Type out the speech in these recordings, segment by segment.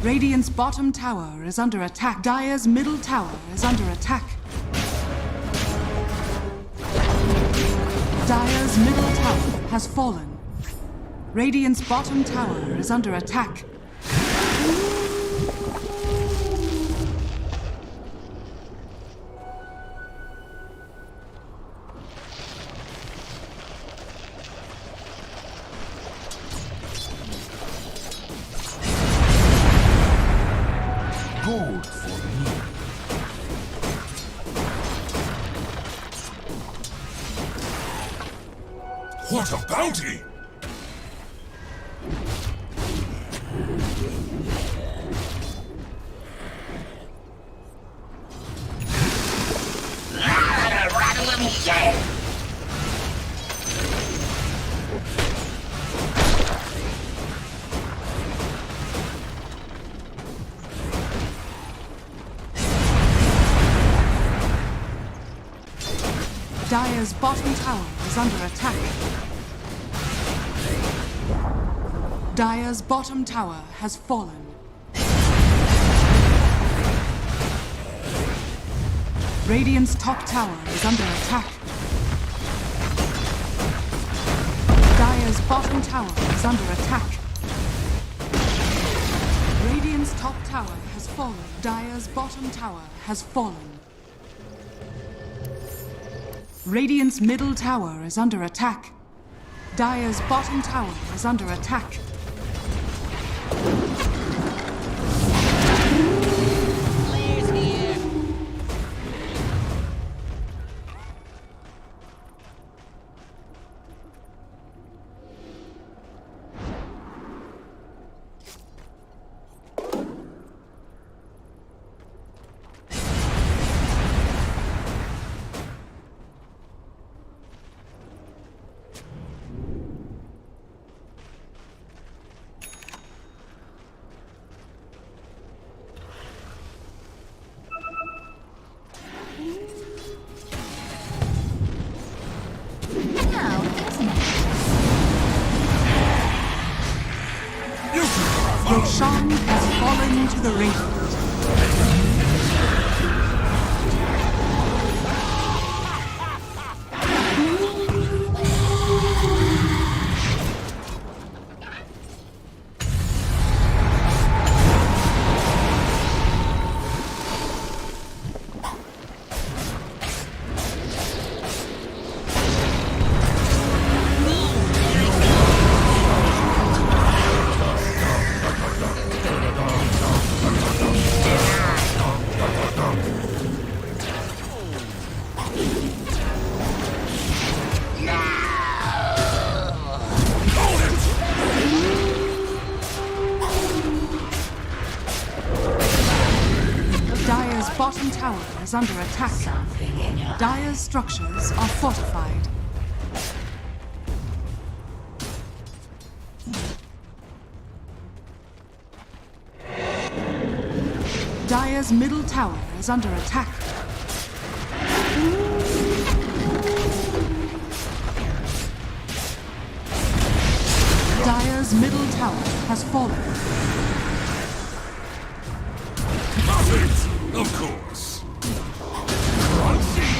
Radiant's bottom tower is under attack. Dire's middle tower is under attack. Dire's middle tower has fallen. Radiant's bottom tower is under attack. Gold for me. What a bounty! Dire's bottom tower is under attack. Dire's bottom tower has fallen. Radiant's top tower is under attack. Dire's bottom tower is under attack. Radiant's top tower has fallen. Dire's bottom tower has fallen. Radiant's middle tower is under attack. Dire's bottom tower is under attack. Players here. Roshan has fallen to the Radiant. Dire's bottom tower is under attack. Dire's structures are fortified. Dire's middle tower is under attack. Dire's middle tower has fallen. Perfect! Of course. Quincy!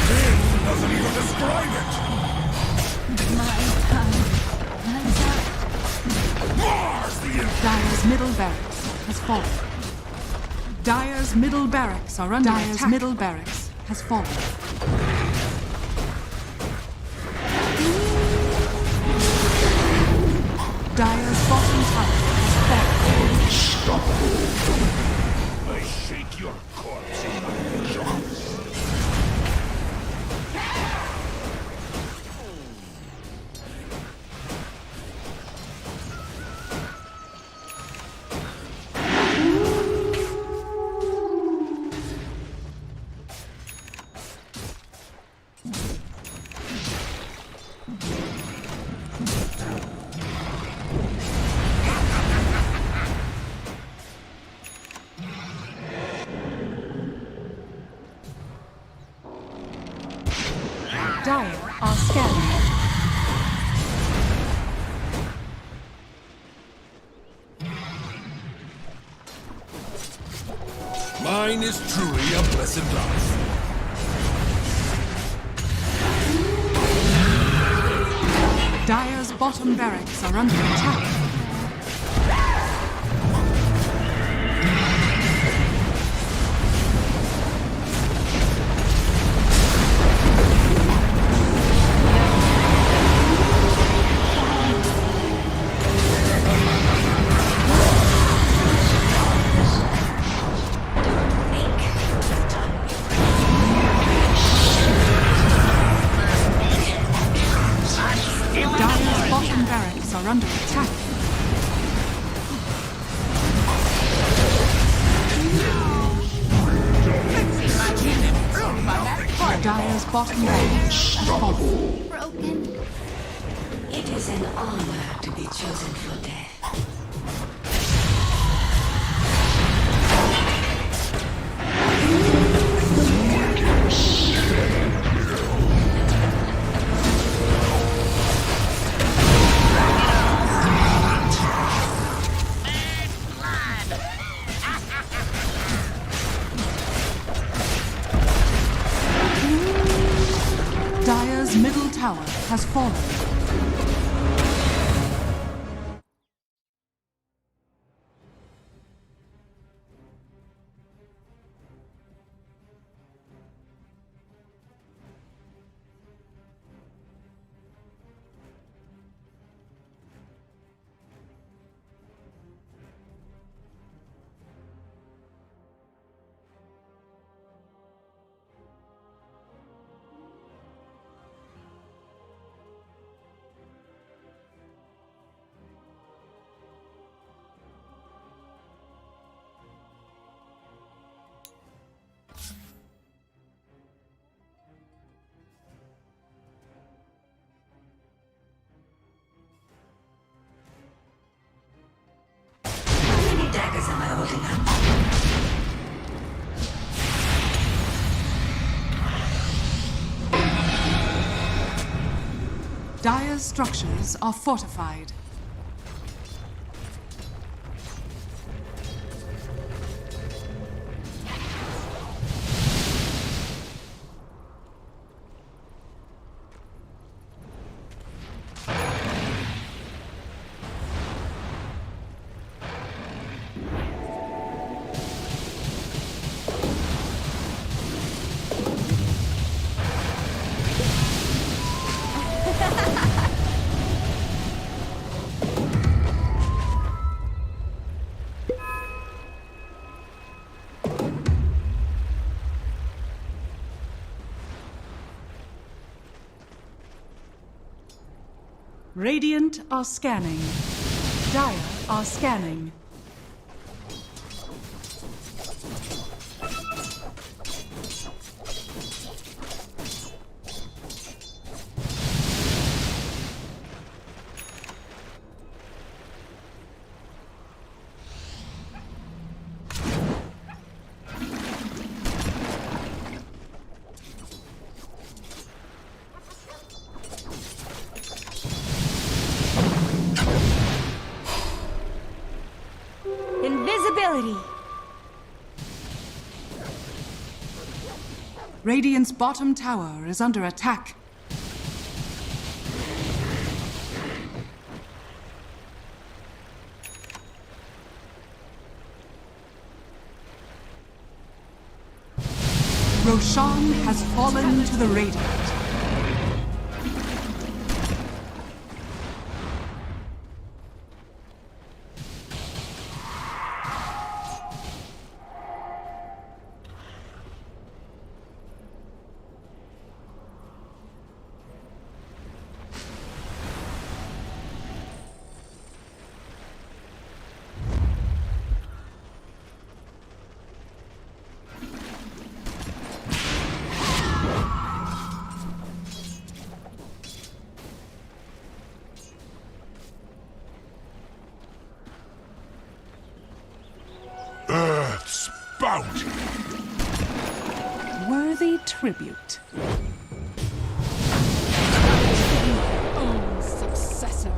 This doesn't even describe it! Mars the Dire's middle barracks has fallen. Dire's middle barracks are under attack. Dire's middle barracks has fallen. Dire's bottom tower has fallen. I shake your corpse in my jaws. Mine is truly a blessed life. Dire's bottom barracks are under attack. Dire's bottom barracks are under attack. Dire's bottom barracks has fallen. Broken. It is an honor to be chosen for death. Dire's middle tower has fallen. How many daggers am I holding up? Dire's structures are fortified. Radiant are scanning. Dire are scanning. Invisibility. Radiant's bottom tower is under attack. Roshan has fallen to the Radiant. Earth's bounty. Worthy tribute. Own successor.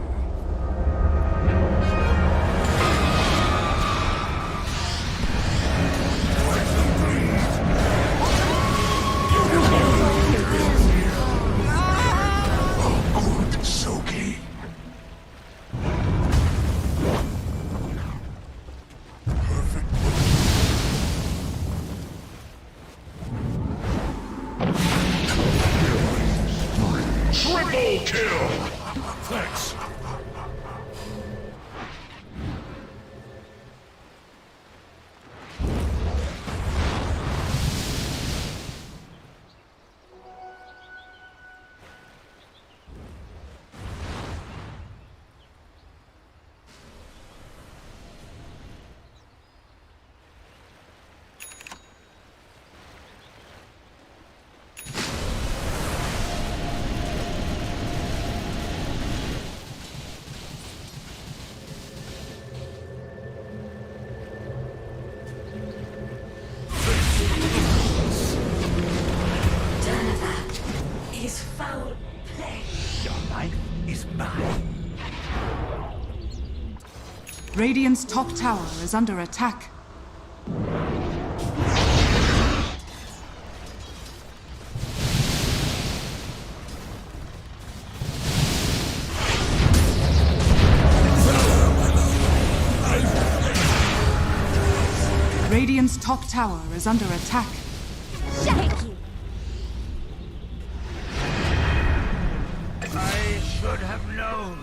Radiant's top tower is under attack. Radiant's top tower is under attack. Shaky. I should have known.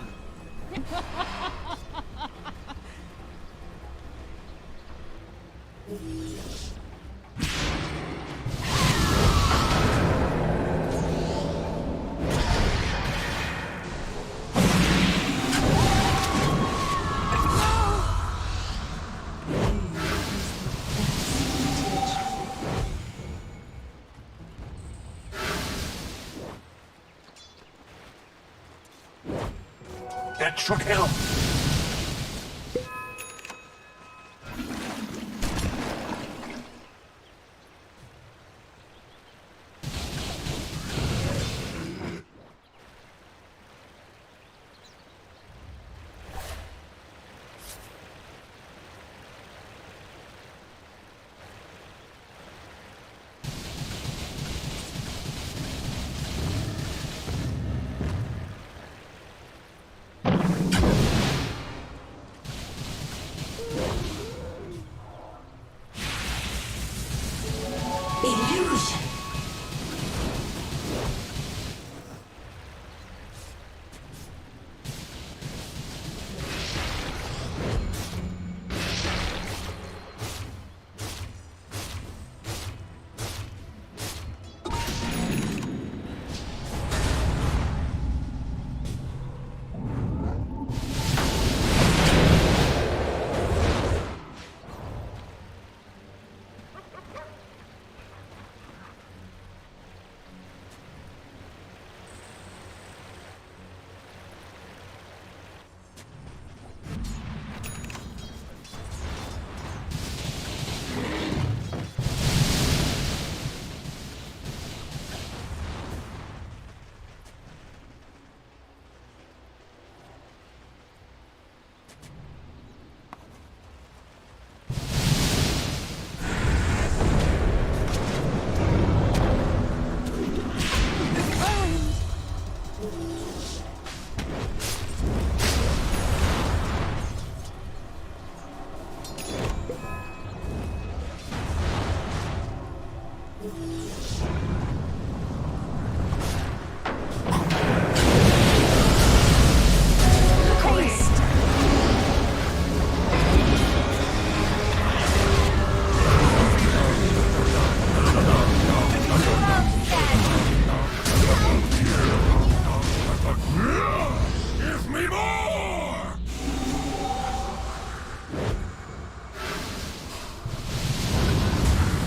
That should help. Illusion.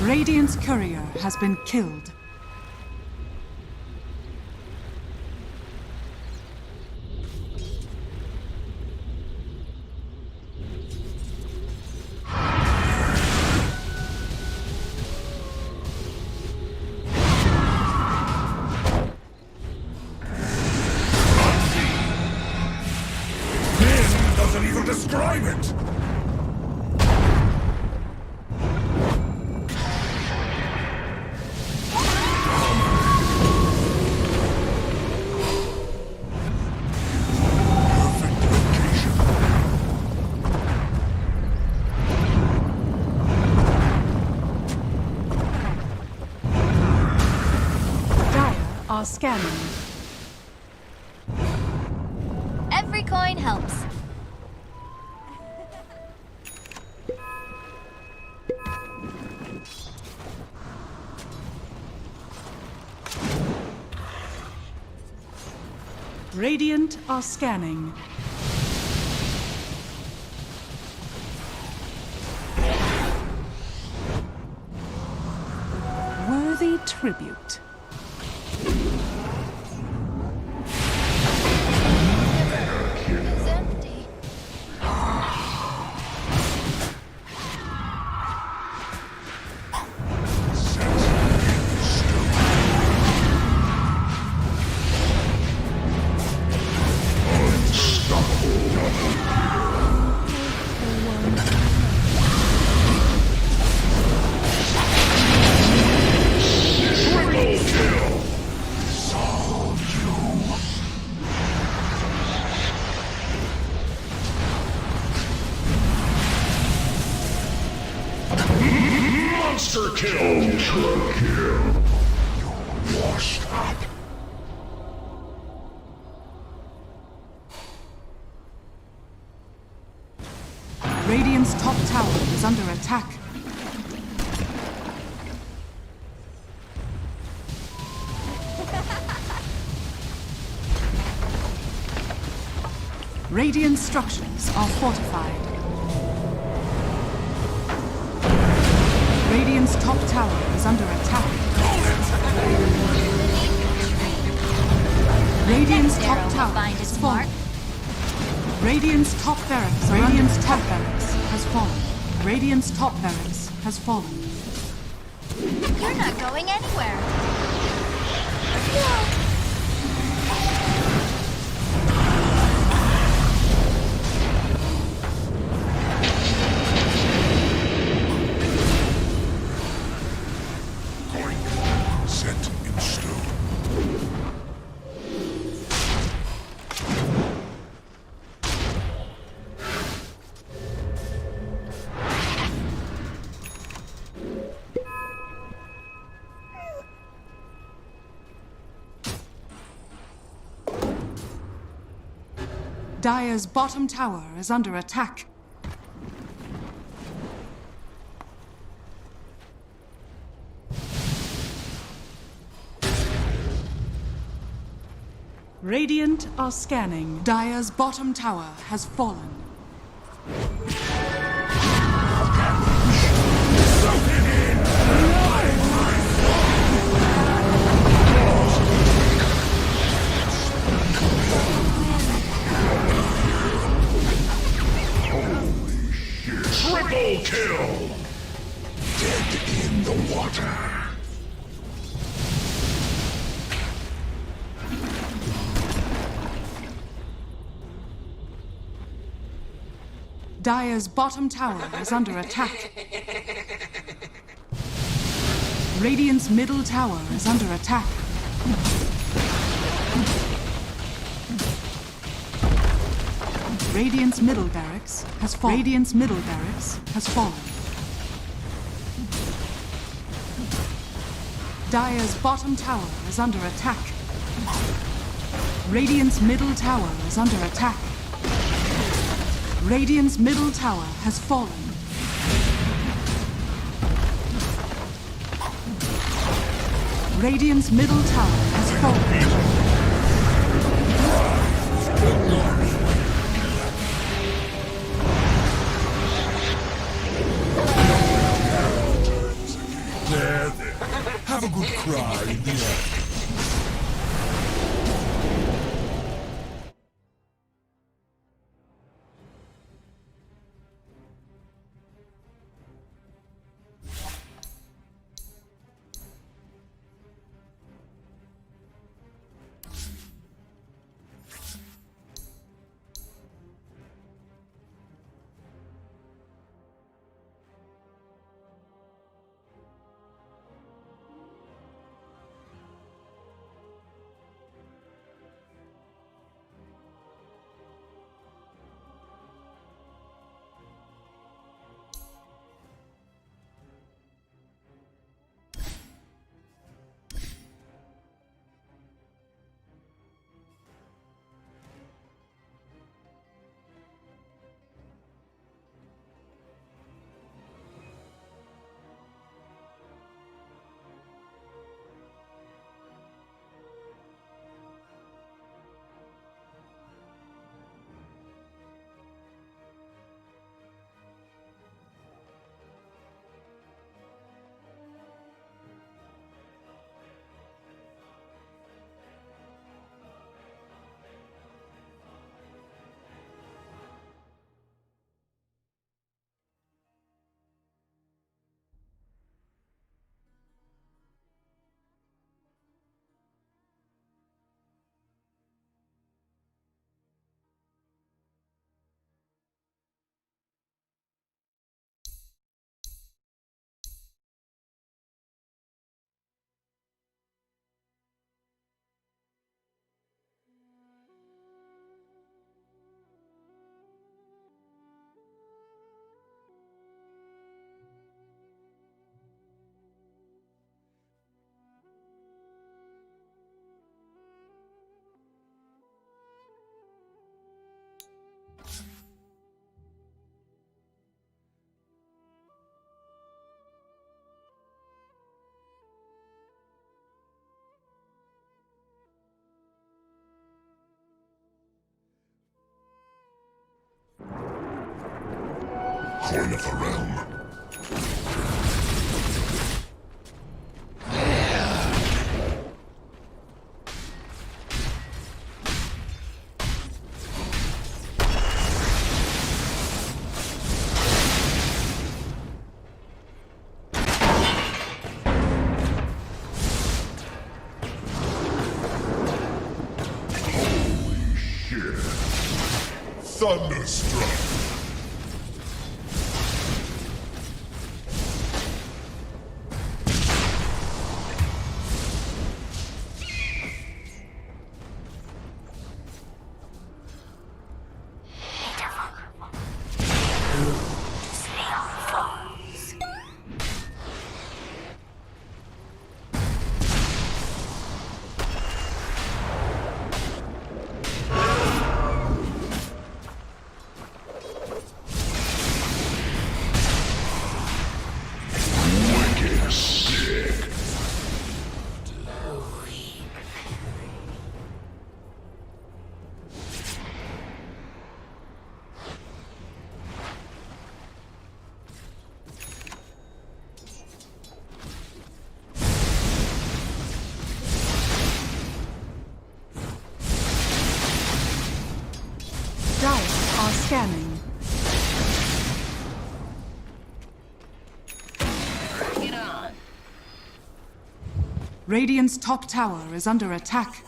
Radiant's courier has been killed. This doesn't even describe it. Are scanning. Every coin helps. Radiant are scanning. Worthy tribute. It's empty. Monster kill! Ultra kill! You're washed up! Radiant's top tower is under attack. Radiant structures are fortified. Radiant's top tower is under attack. Radiant's top tower is fallen. Radiant's top barracks has fallen. Radiant's top barracks has fallen. You're not going anywhere. No. Set in stone. Dire's bottom tower is under attack. Radiant are scanning. Dire's bottom tower has fallen. Triple kill! Dead in the water. Dire's bottom tower is under attack. Radiant's middle tower is under attack. Radiant's middle barracks has fallen. Radiant's middle barracks has fallen. Dire's bottom tower is under attack. Radiant's middle tower is under attack. Radiant's middle tower has fallen. Radiant's middle tower has fallen. There. Have a good cry in the air. Coin of the realm. Holy shit. Thunderstruck. Wicked sick. Dice are scanning. Bring it on. Radiant's top tower is under attack.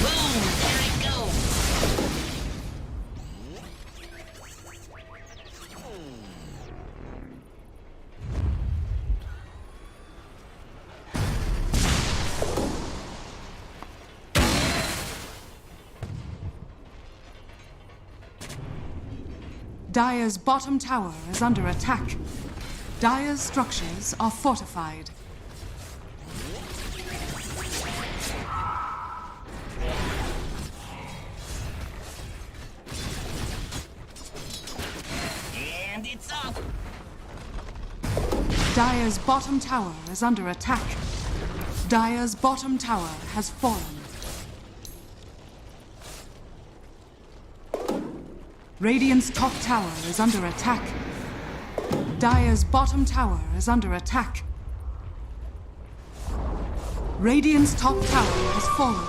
Boom! There it goes. Dire's bottom tower is under attack. Dire's structures are fortified. And it's up. Dire's bottom tower is under attack. Dire's bottom tower has fallen. Radiant's top tower is under attack. Dire's bottom tower is under attack. Radiant's top tower has fallen.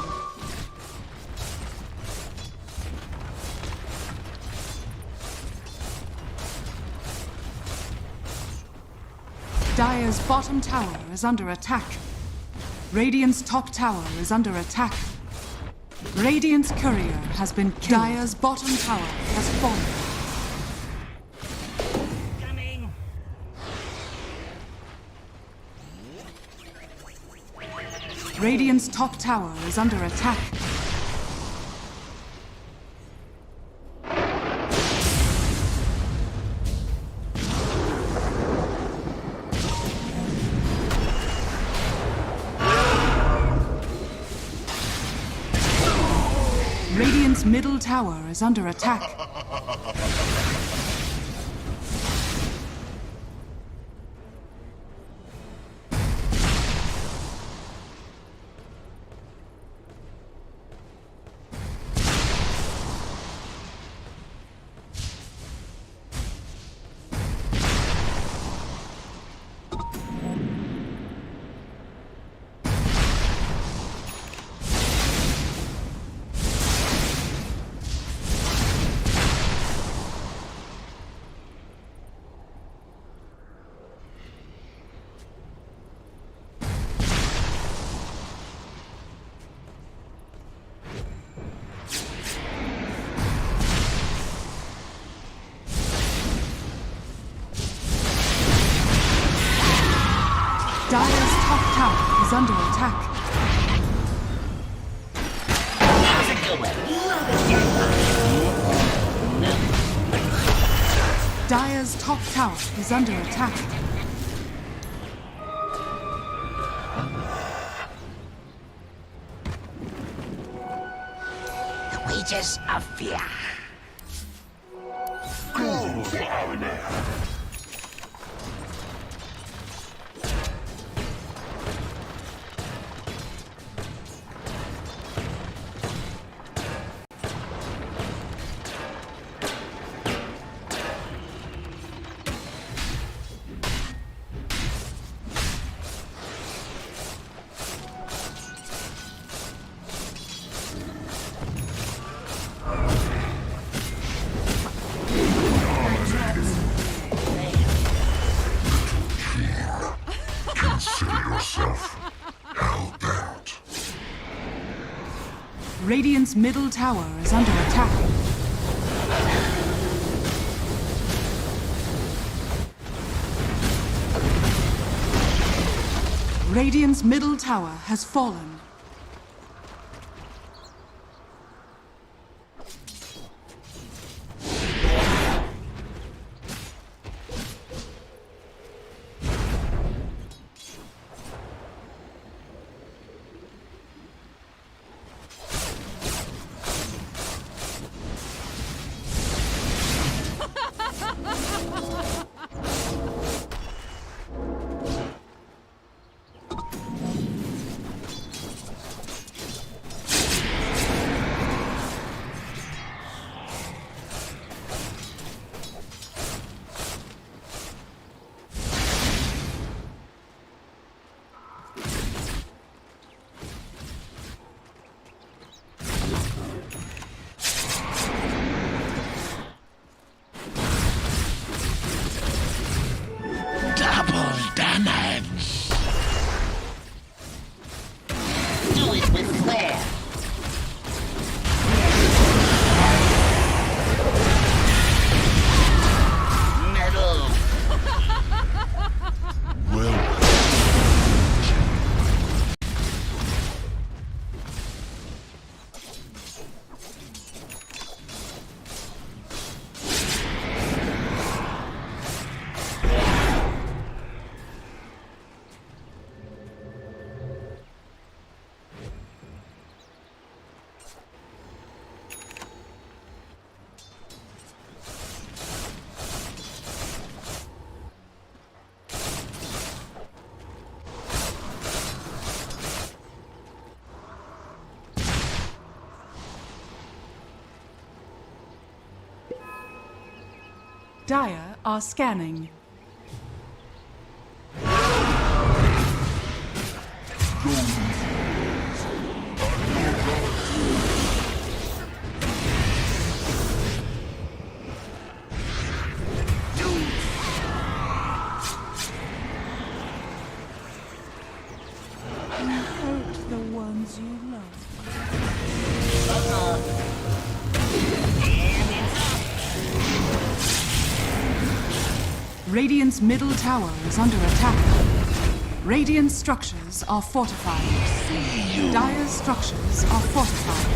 Dire's bottom tower is under attack. Radiant's top tower is under attack. Radiant's courier has been killed. Dire's bottom tower has fallen. Coming. Radiant's top tower is under attack. Radiant's middle tower is under attack. Dire's top tower is under attack. How's it going? Dire's top tower is under attack. The wages of fear. Go, Arena. yourself hell-bent. Radiant's middle tower is under attack. Radiant's middle tower has fallen. Double damage. Do it with flair. Metal. Well, Dire are scanning. Hurt the ones you love. Radiant's middle tower is under attack. Radiant structures are fortified. Dire's structures are fortified.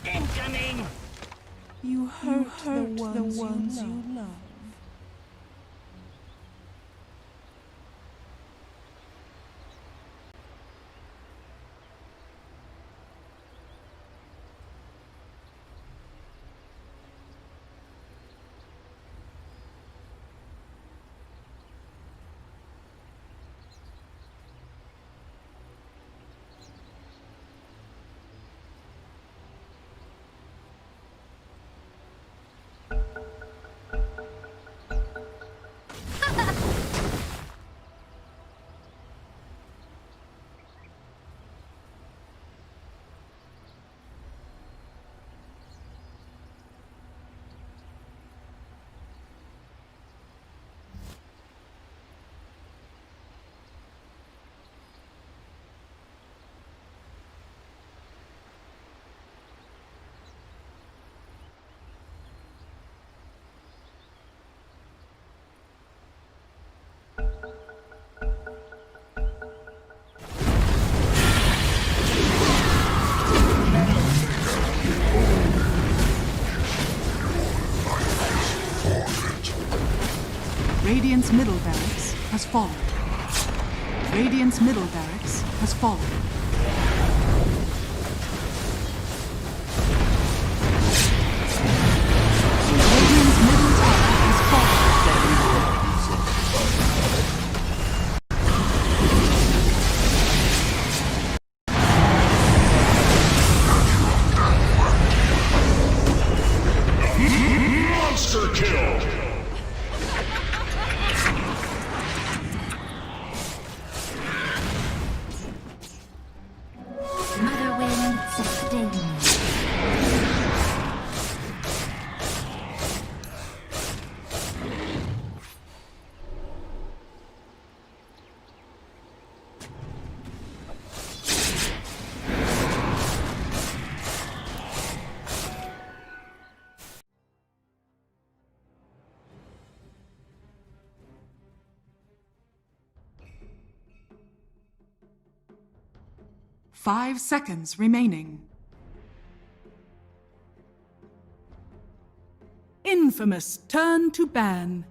Incoming. You hurt the ones you love. Radiant's middle barracks has fallen. Radiant's middle barracks has fallen. Radiant's middle tower has Monster kill! Mother Wind sustains. 5 seconds remaining. Infamous turn to ban.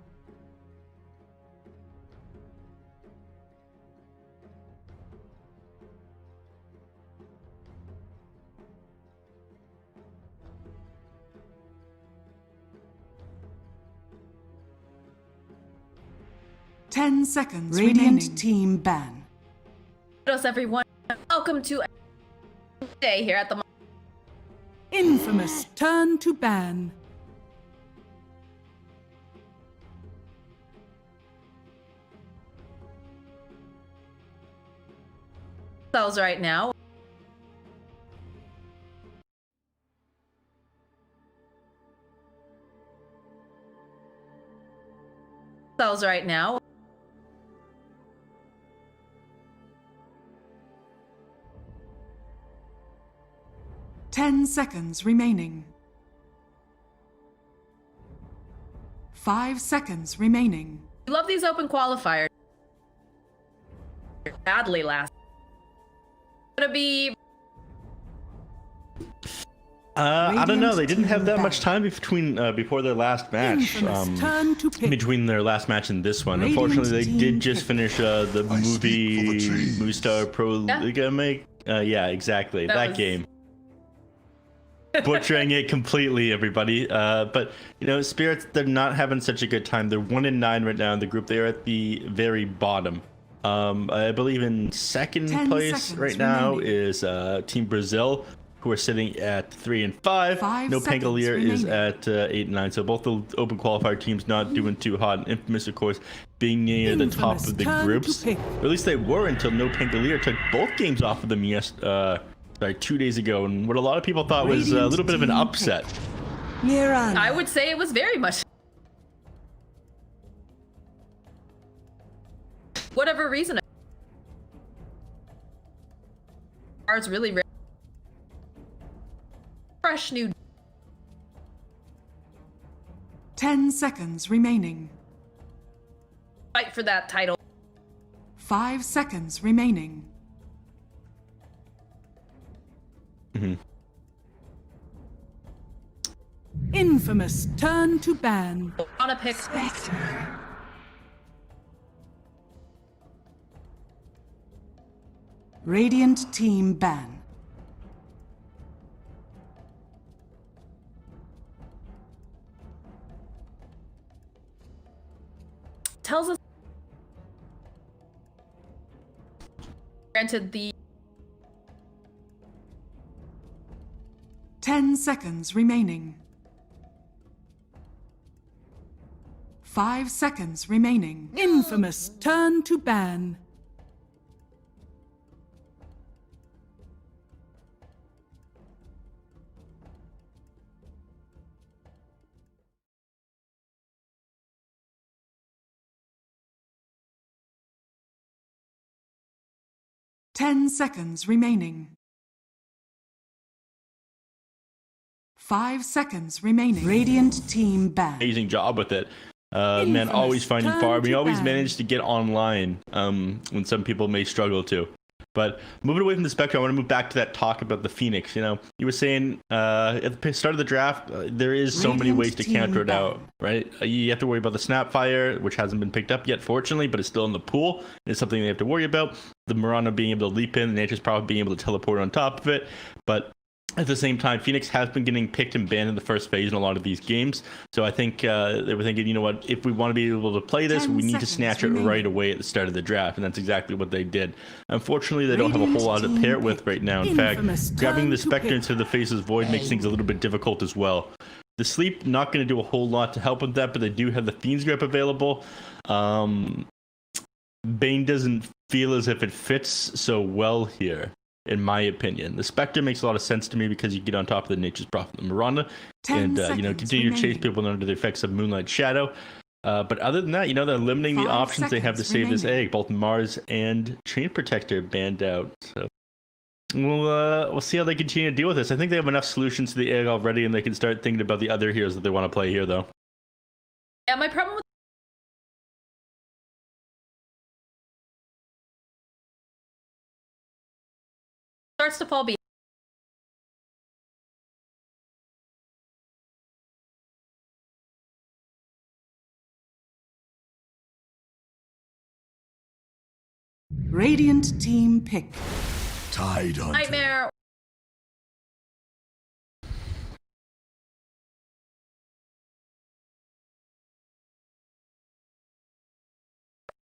Ten seconds Radiant remaining. Team ban. Hello, everyone. Welcome to day here at the. Infamous turn to ban. Cells right now. Cells right now. 10 seconds remaining. 5 seconds remaining. We love these open qualifiers. Badly last. Gonna be. I don't know. They didn't have that much time between before their last match. Between their last match and this one. Unfortunately, they did just finish the movie Movistar Pro Liga make. Yeah, exactly. That game. Butchering it completely, everybody. But you know, Spirits, they're not having such a good time. They're 1-9 right now in the group. They are at the very bottom. I believe in second place right now is Team Brazil, who are sitting at 3-5. No Pangolier is at 8-9. So both the open qualifier teams not doing too hot. Infamous, of course, being near the top of the groups. Or at least they were until No Pangolier took both games off of them 2 days ago, and what a lot of people thought was a little bit of an upset. I would say it was very much. Whatever reason. Cards really rare. Fresh new. 10 seconds remaining. Fight for that title. 5 seconds remaining. Infamous turn to ban. On a pick. Radiant team ban. Tells us. Granted the. 10 seconds remaining. 5 seconds remaining. Infamous turn to ban. Ten seconds remaining. 5 seconds remaining. Radiant team ban. Amazing job with it. Man, always finding farm. We always manage to get online when some people may struggle to. But moving away from the Spectre, I want to move back to that talk about the Phoenix. You know, you were saying at the start of the draft, there is so many Radiant ways to team counter it out, ban. right? You have to worry about the Snapfire, which hasn't been picked up yet, fortunately, but it's still in the pool. It's something they have to worry about. The Mirana being able to leap in, the Nature's probably being able to teleport on top of it. But at the same time, Phoenix has been getting picked and banned in the first phase in a lot of these games. So I think they were thinking, you know what, if we want to be able to play this, 10 we need to seconds snatch it remaining. right away at the start of the draft. And that's exactly what they did. Unfortunately, they don't have a Radiant whole lot to team pair it with pick. right now. In fact, Infamous grabbing turn the to Spectre pick. into the Face's Void makes things a little bit difficult as well. The Sleep, not going to do a whole lot to help with that, but they do have the Fiend's Grip available. Bane doesn't feel as if it fits so well here, in my opinion. The Spectre makes a lot of sense to me because you get on top of the Nature's Prophet, the Miranda, 10 and seconds continue to chase remaining. people under the effects of Moonlight Shadow. But other than that, they're limiting the 5 options they have to seconds save this remaining. egg. Both Mars and Chain Protector banned out. So we'll see how they continue to deal with this. I think they have enough solutions to the egg already, and they can start thinking about the other heroes that they want to play here, though. Yeah, my problem with starts to fall behind. Radiant team pick. Tide Hunter. Nightmare.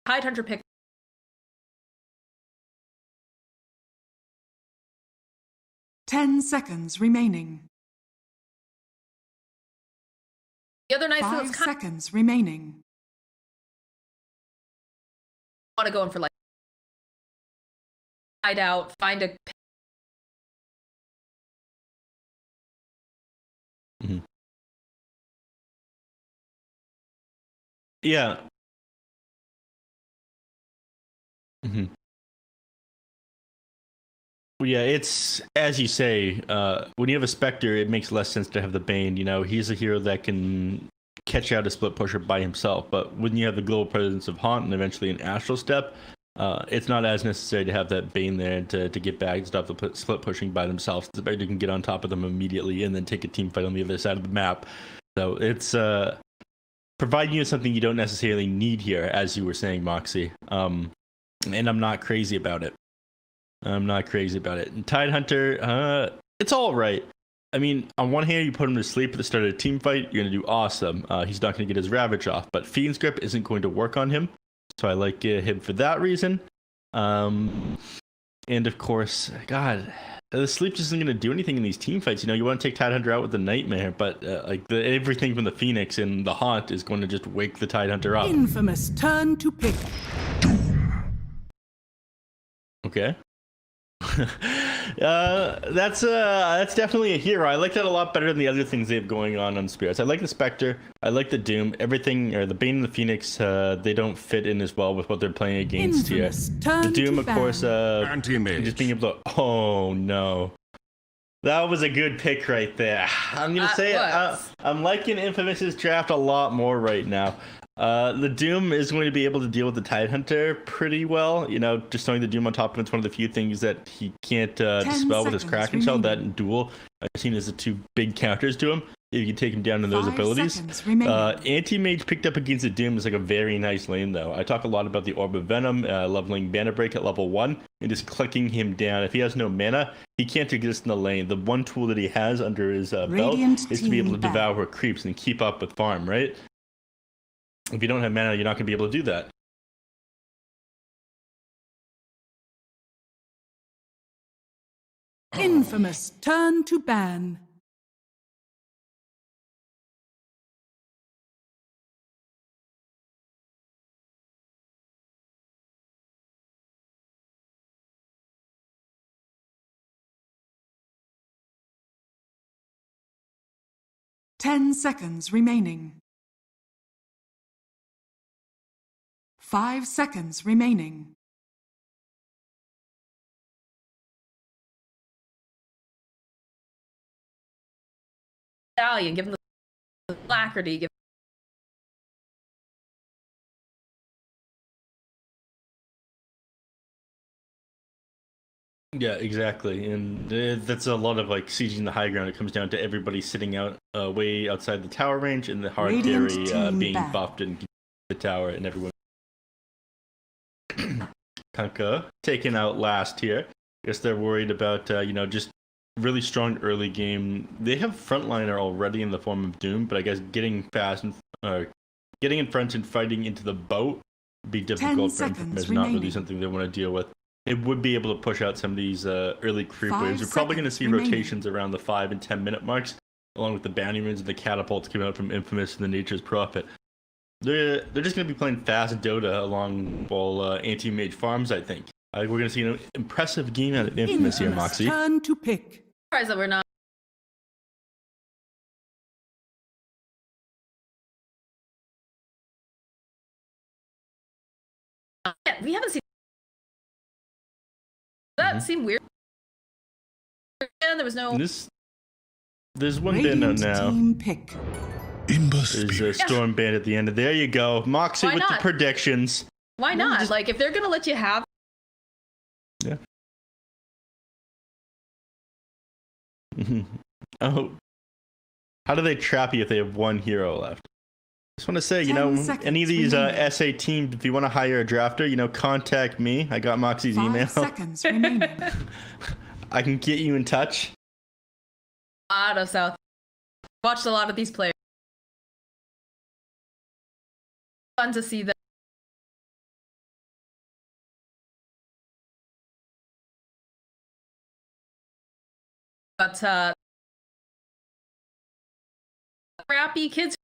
Tidehunter pick. 10 seconds remaining. The other nice thing 5 that's kind of seconds remaining. want to go in for like hide out, find a Yeah. Well, yeah, it's as you say. When you have a Spectre, it makes less sense to have the Bane. He's a hero that can catch out a split pusher by himself. But when you have the global presence of Haunt and eventually an Astral Step, it's not as necessary to have that Bane there to get back and stop the split pushing by themselves. The Spectre can get on top of them immediately and then take a team fight on the other side of the map. So it's providing you something you don't necessarily need here, as you were saying, Moxie. And I'm not crazy about it. And Tidehunter, it's all right. I mean, on one hand, you put him to sleep at the start of a team fight, you're going to do awesome. He's not going to get his Ravage off, but Fiend's Grip isn't going to work on him. So I like him for that reason. And of course, God, the sleep just isn't going to do anything in these team fights. You want to take Tidehunter out with the Nightmare, but everything from the Phoenix and the Haunt is going to just wake the Tidehunter up. Infamous turn to pick. Okay. That's definitely a hero. I like that a lot better than the other things they have going on Spirits. I like the Spectre. I like the Doom. Everything, or the Bane and the Phoenix, they don't fit in as well with what they're playing against here. Infamous turn The Doom, to of course, Anti-mage. just being able to. Oh no, that was a good pick right there. I'm gonna say I'm liking Infamous's draft a lot more right now. The Doom is going to be able to deal with the Tidehunter pretty well. Just throwing the Doom on top of him is one of the few things that he can't dispel with his seconds Kraken Shell. That remaining. and Duel, I've seen as the two big counters to him. If you take him down in those 5 abilities. seconds remaining. Anti-Mage picked up against the Doom is like a very nice lane, though. I talk a lot about the Orb of Venom, leveling Mana Break at level 1, and just clicking him down. If he has no mana, he can't exist in the lane. The one tool that he has under his belt Radiant is to be able to team back. devour creeps and keep up with farm, right? If you don't have mana, you're not going to be able to do that. Infamous turn to ban. Ten seconds remaining. 5 seconds remaining. Stallion, give him the alacrity, give Yeah, exactly, and that's a lot of like sieging the high ground. It comes down to everybody sitting out way outside the tower range, and the hard Radiant carry team being back. buffed and the tower, and everyone. Kanka taken out last here. I guess they're worried about just really strong early game. They have frontliner already in the form of Doom, but I guess getting fast and getting in front and fighting into the boat would be difficult for them. seconds It's not really remaining. something they want to deal with. It would be able to push out some of these early creep 5 waves. We're probably going to seconds see remaining. rotations around the 5 and 10 minute marks, along with the bounty runes and the catapults coming out from Infamous and the Nature's Prophet. They're just going to be playing fast Dota along while anti-mage farms, I think. We're going to see an impressive game out of Infamous here, Moxie. Turn to pick. Surprised that we're not. Yeah, we haven't seen. That seemed weird. And there was no. There's one band out Radiant now. team pick. Imba There's a Spirit. storm band at the end. There you go. Moxie Why with the not? predictions. Why not? Like, if they're gonna let you have. Yeah. Oh. How do they trap you if they have one hero left? Just want to say, 10 seconds any of these remaining. SA teams, if you want to hire a drafter, contact me. I got Moxie's 5 email. seconds remaining. I can get you in touch. Out of South. Watched a lot of these players. Fun to see them. But crappy kids.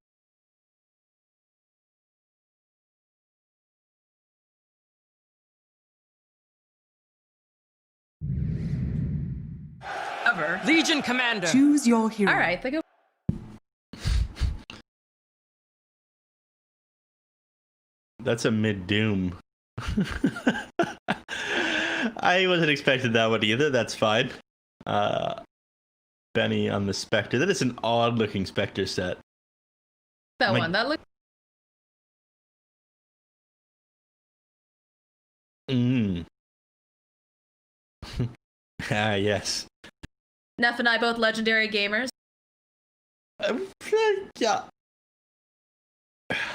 Ever. Legion Commander. Choose your hero. All right, they go. That's a mid-doom. I wasn't expecting that one either. That's fine. Benny on the Spectre. That is an odd-looking Spectre set. That Like- one. That looked. Ah, yes. Neff and I both legendary gamers. Yeah.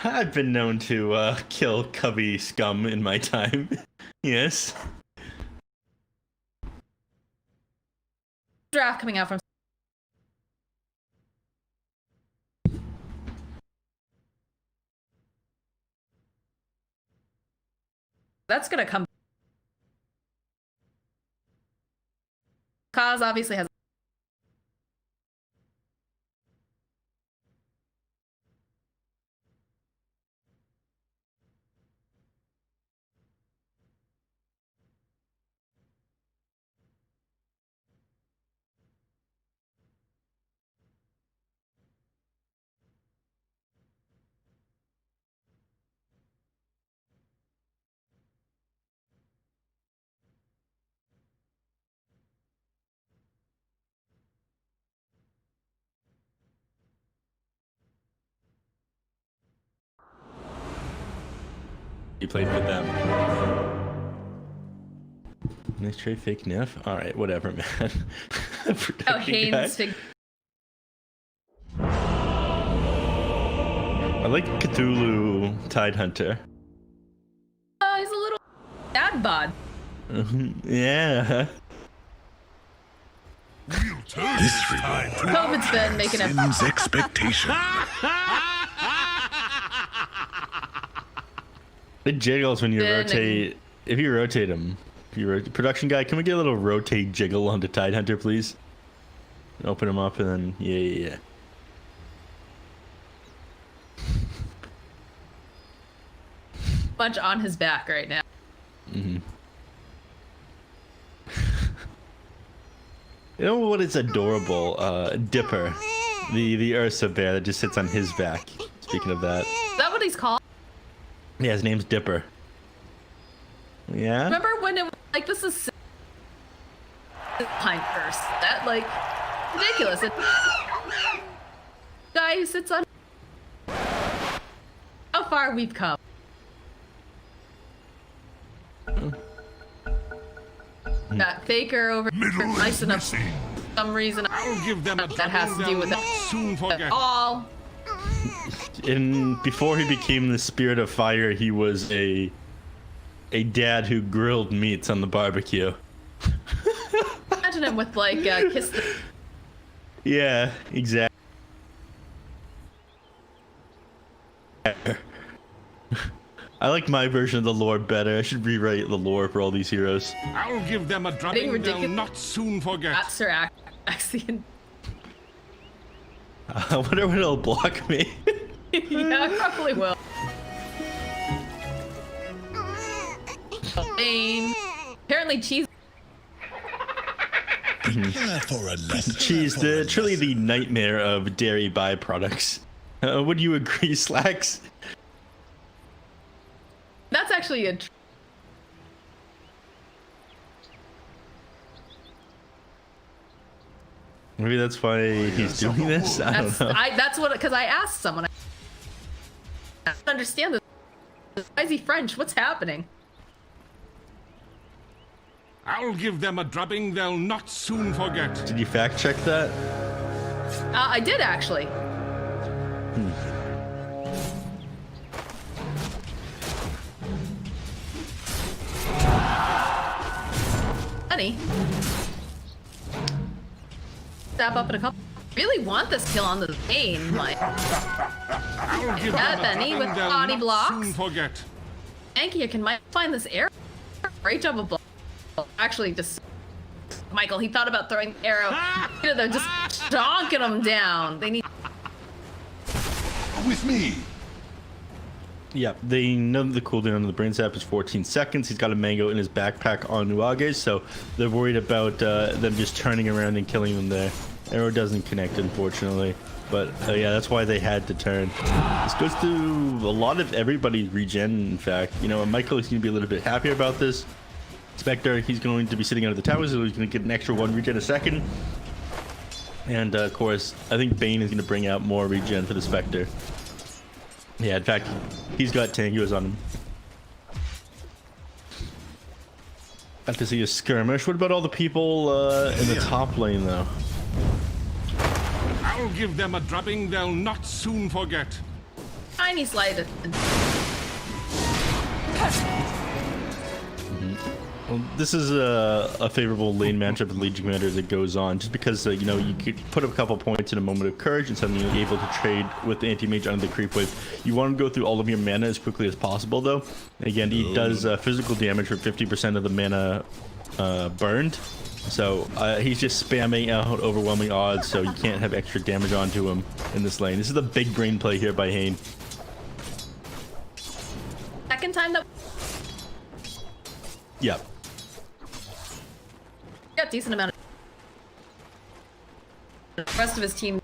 I've been known to kill cubby scum in my time. Yes. Draft coming out from. That's gonna come. Kaz obviously has. You played with them. Nice trade, fake Neff. All right, whatever, man. Oh, Production Haynes. guy. I like Cthulhu Tidehunter. He's a little dad bod. Yeah. This reward COVID's been making it. sends expectation. It jiggles when you Been rotate. If you rotate him. Production guy, can we get a little rotate jiggle onto Tidehunter, please? Open him up and then, yeah. Bunch on his back right now. You know what is adorable? Dipper. The Ursa bear that just sits on his back. Speaking of that. Is that what he's called? Yeah, his name's Dipper. Yeah? Remember when it was like, this is pine purse? That, like, ridiculous. Guy who sits on. How far we've come. Got Faker over here, Middle is nice enough missing. for some reason. I'll give them a That has to do with they'll that soon at forget. all. And before he became the Spirit of Fire, he was a dad who grilled meats on the barbecue. Imagine him with like kiss the Yeah, exactly. I like my version of the lore better. I should rewrite the lore for all these heroes. I'll give them a drubbing they'll ridiculous. not soon forget. Sir Axion. I wonder when it'll block me. Yeah, I probably will. Bane. Apparently cheese. Prepare for a lesson. Cheese, truly the nightmare of dairy byproducts. Would you agree, Slacks? That's actually a Maybe that's why he's doing this. I don't know. that's what, because I asked someone. I don't understand this. Why is he French? What's happening? I'll give them a drubbing they'll not soon forget. Did you fact check that? I did actually. Honey. Step up in a couple. Really want this kill on the main, like. I'll give Yeah, them a Benny drubbing with they'll body not blocks. soon forget. Thank you. Can Mike find this arrow? Great job of block. Actually, just Michael. He thought about throwing the arrow. You know, they're just donking him down. They need. With me. Yeah, they know that the cooldown on the brain sap is 14 seconds. He's got a mango in his backpack on Nuages, so they're worried about them just turning around and killing them there. Arrow doesn't connect, unfortunately. But yeah, that's why they had to turn. This goes through a lot of everybody's regen, in fact. You know, Michael is going to be a little bit happier about this. Spectre, he's going to be sitting under the towers, so he's going to get an extra 1 regen a second. And of course, I think Bane is going to bring out more regen for the Spectre. Yeah, in fact, he's got Tanguas on him. Got to see a skirmish. What about all the people in the top lane, though? I'll give them a drubbing they'll not soon forget. Tiny slide. Well, this is a favorable lane matchup with Legion Commander as it goes on, just because you know, you could put up a couple points in a moment of courage and suddenly you're able to trade with the anti-mage under the creep wave. You want to go through all of your mana as quickly as possible, though. Again, he does physical damage for 50% of the mana burned, so he's just spamming out overwhelming odds, so you can't have extra damage onto him in this lane. This is the big brain play here by Hane. Second time that Yeah. got decent amount of. The rest of his team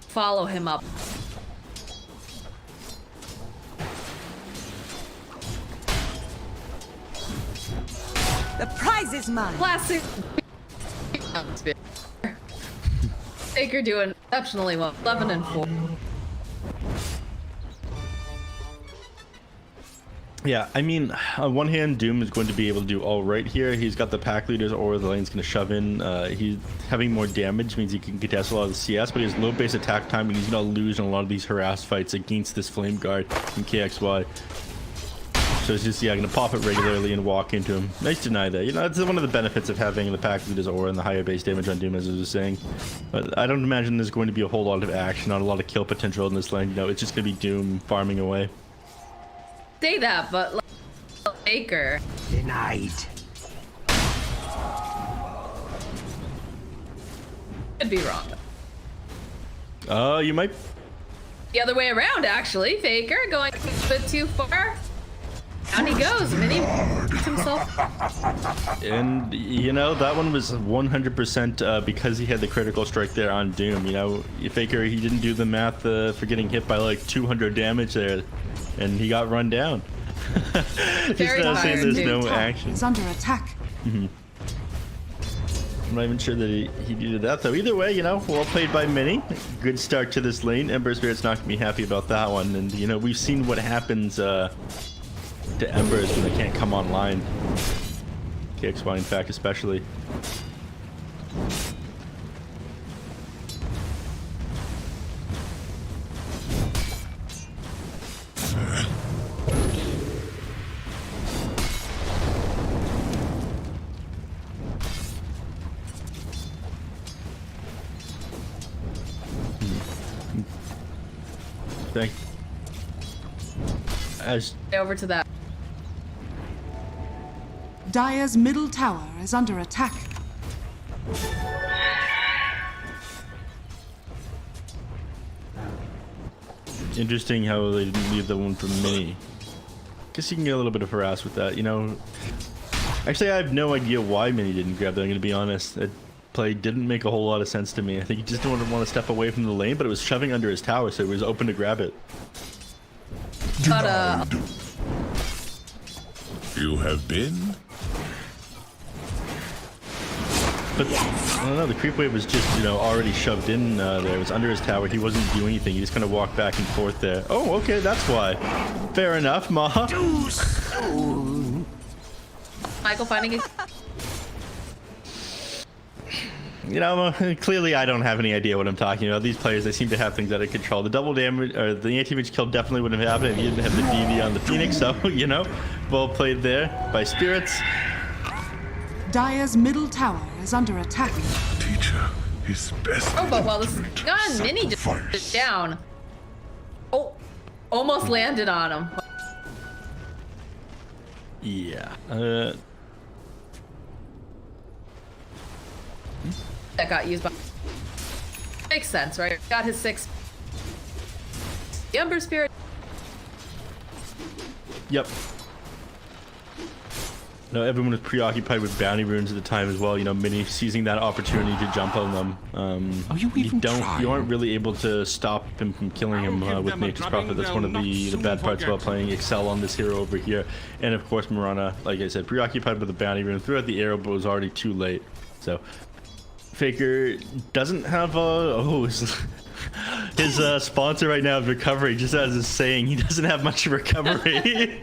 follow him up. The prize is mine. Classic. Baker doing exceptionally well. 11 and 4. Yeah, I mean, on one hand, Doom is going to be able to do all right here. He's got the pack leaders, or the lane's going to shove in. He's having more damage, means he can contest a lot of the CS, but he has low base attack time, and he's going to lose in a lot of these harass fights against this Flame Guard from KXY. So it's just, yeah, going to pop it regularly and walk into him. Nice deny that. You know, that's one of the benefits of having the pack leaders aura and the higher base damage on Doom, as I was saying. But I don't imagine there's going to be a whole lot of action, not a lot of kill potential in this lane. You know, it's just going to be Doom farming away. Say that, but like, Baker. Denied. Could be wrong. You might. The other way around, actually. Faker going a bit too far. Down he goes. Mini himself. And, you know, that one was 100% because he had the critical strike there on Doom. You know, Faker, he didn't do the math for getting hit by like 200 damage there, and he got run down. Just saying there's no action. Is under attack. I'm not even sure that he did that, though. Either way, you know, well played by Mini. Good start to this lane. Ember Spirit's not going to be happy about that one. And, you know, we've seen what happens to Embers when they can't come online. KXY in fact especially. Thank. As Over to that. Dire's middle tower is under attack. interesting how they didn't leave the one for Mini. Guess you can get a little bit of harass with that, you know. Actually, I have no idea why Mini didn't grab that, I'm gonna be honest. That play didn't make a whole lot of sense to me. I think he just didn't want to step away from the lane, but it was shoving under his tower, so he was open to grab it. Denied. You have been? But I don't know, the creep wave was just, you know, already shoved in there. It was under his tower. He wasn't doing anything. He just kind of walked back and forth there. Oh, okay, that's why. Fair enough, Maha. Michael finding it. You know, clearly I don't have any idea what I'm talking about. These players, they seem to have things out of control. The double damage, or the anti-damage kill definitely wouldn't have happened if you didn't have the DV on the Phoenix, so, you know, well played there by Spirits. Dire's middle tower is under attack. Teacher is best. Oh, but while this gun Mini just put it down. Oh, almost landed on him. Yeah. That got used by. Makes sense, right? Got his 6. The Ember Spirit. Yep. No, everyone was preoccupied with bounty runes at the time as well. You know, Mini seizing that opportunity to jump on them. You aren't really able to stop him from killing him with Nature's Prophet. That's one of the bad parts about playing Excel on this hero over here. And of course, Mirana, like I said, preoccupied with the bounty rune, threw out the arrow, but was already too late. So, Faker doesn't have his sponsor right now is recovery. Just as is saying, he doesn't have much recovery.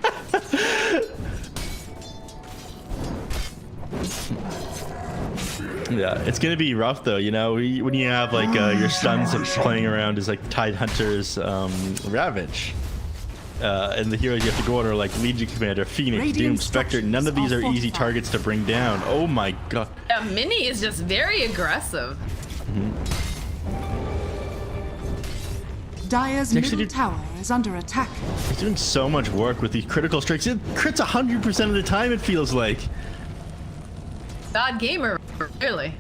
Yeah, it's gonna be rough though, you know, when you have like your stuns playing around as like Tide Hunter's Ravage. And the heroes you have to go on are like Legion Commander, Phoenix, Doom, Spectre. None of these are easy targets to bring down. Oh my god. Yeah, Mini is just very aggressive. Dire's middle tower is under attack. He's doing so much work with these critical strikes. It crits 100% of the time, it feels like. God gamer, really.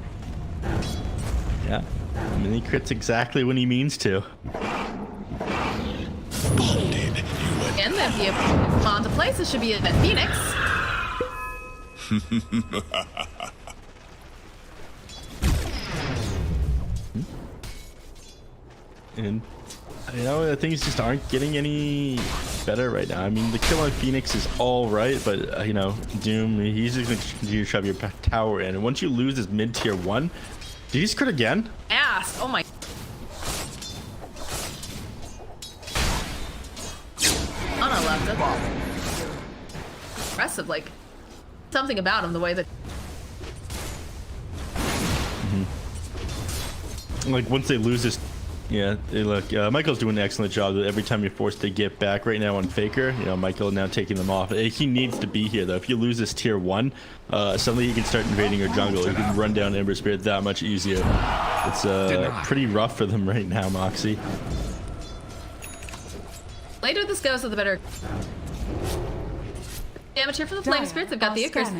Yeah, I mean, he crits exactly when he means to. Bonded, And then if you on to place, it should be a Phoenix. And you know, things just aren't getting any better right now. I mean, the kill on Phoenix is all right, but you know, Doom, he's just gonna continue to shove your tower in, and once you lose this mid tier 1, did he just crit again? Ass. Oh my. Anna loved it. Impressive, like something about him, the way that. Like once they lose this. Yeah, look, Michael's doing an excellent job. Every time you're forced to get back right now on Faker, you know, Michael now taking them off. He needs to be here, though. If you lose this tier 1, suddenly he can start invading your jungle. He can run down Ember Spirit that much easier. It's pretty rough for them right now, Moxie. Later this goes, the better. Amateur for the Flame Spirits. They've got the Icarus.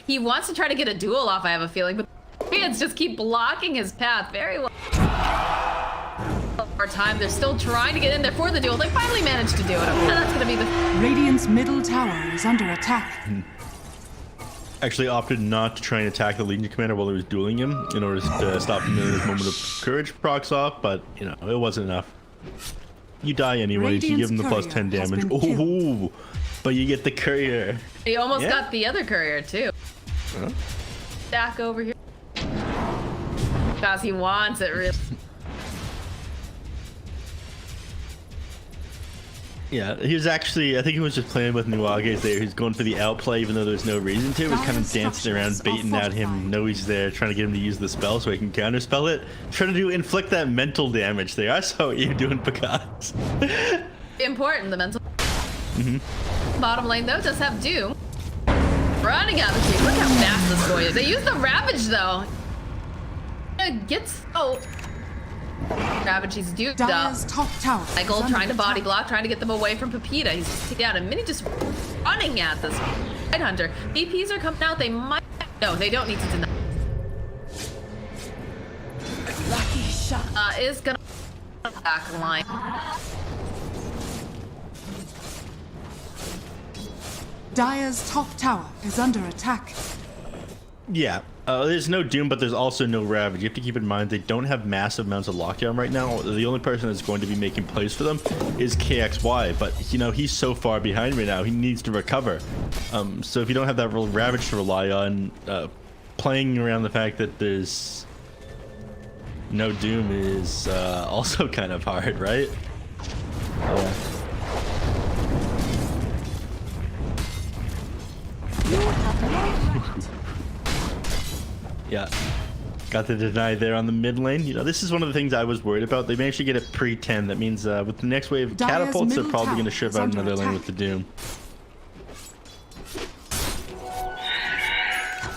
He wants to try to get a duel off, I have a feeling, but fans just keep blocking his path very well. Time they're still trying to get in there for the duel. They finally managed to do it. And that's gonna be the Radiant's middle tower is under attack. Actually opted not to try and attack the Legion Commander while he was dueling him in order to stop him in his moment of courage procs off, but you know, it wasn't enough. You die anyways, you give him the plus 10 damage. Oh, but you get the courier. He almost got the other courier too. Stack over here. Because he wants it really. Yeah, he was actually, I think he was just playing with Nuages there. He's going for the outplay even though there's no reason to. He's kind of dancing around, baiting at him, know he's there, trying to get him to use the spell so he can counterspell it. Trying to inflict that mental damage there. I saw what you're doing, Picasso. Important, the mental. Bottom lane, though, does have Doom. Running out of the team. Look how fast this boy is. They use the Ravage, though. It gets so... Ravage, he's duped up. Dire's top tower. Michael is trying to under body attack. block, trying to get them away from Pepita. He's just taking out a Mini just running at this Red Hunter. DPs are coming out. They might... No, they don't need to deny. Lucky shot. Is gonna... Back line. Dire's top tower is under attack. Yeah, there's no Doom, but there's also no Ravage. You have to keep in mind they don't have massive amounts of lockdown right now. The only person that's going to be making plays for them is KXY, but you know he's so far behind right now. He needs to recover. So if you don't have that real Ravage to rely on, playing around the fact that there's no Doom is also kind of hard, right? Yeah, got the deny there on the mid lane. You know, this is one of the things I was worried about. They managed to get it pre-10. That means with the next wave of Dire's catapults, they're middle probably tower going to shove is out under another lane attack. with the Doom.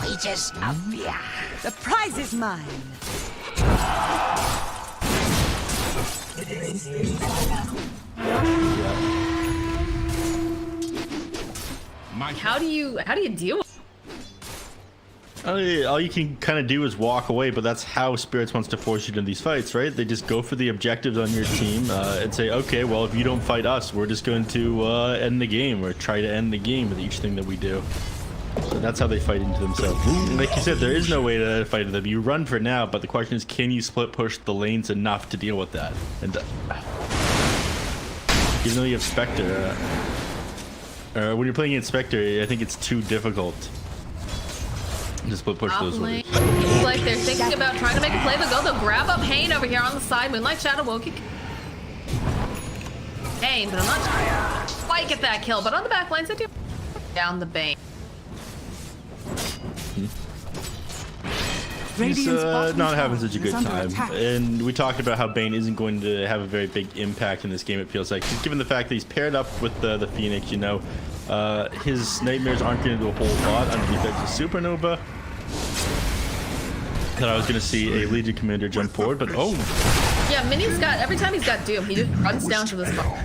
Wages of fear. The prize is mine. How do you deal with All you can kind of do is walk away, but that's how Spirits wants to force you into these fights, right? They just go for the objectives on your team and say, okay, well, if you don't fight us, we're just going to end the game or try to end the game with each thing that we do. So that's how they fight into themselves. And like you said, there is no way to fight them. You run for now, but the question is, can you split push the lanes enough to deal with that? And even though you have Spectre, when you're playing against Spectre, I think it's too difficult to split push those waves. It's like they're thinking about trying to make a play. They'll grab up Hayne over here on the side. Moonlight Shadow will kick Hayne, but I'm not quite get that kill. But on the back lines, they do down the Bane. He's Radiant's bottom not tower having such a is good under time. attack. And we talked about how Bane isn't going to have a very big impact in this game, it feels like. Just given the fact that he's paired up with the Phoenix, you know, his Nightmares aren't going to do a whole lot underneath that Supernova. Thought I was going to see a Legion Commander jump forward, but oh. Yeah, Minnie's got, every time he's got Doom, he just runs down to the spot.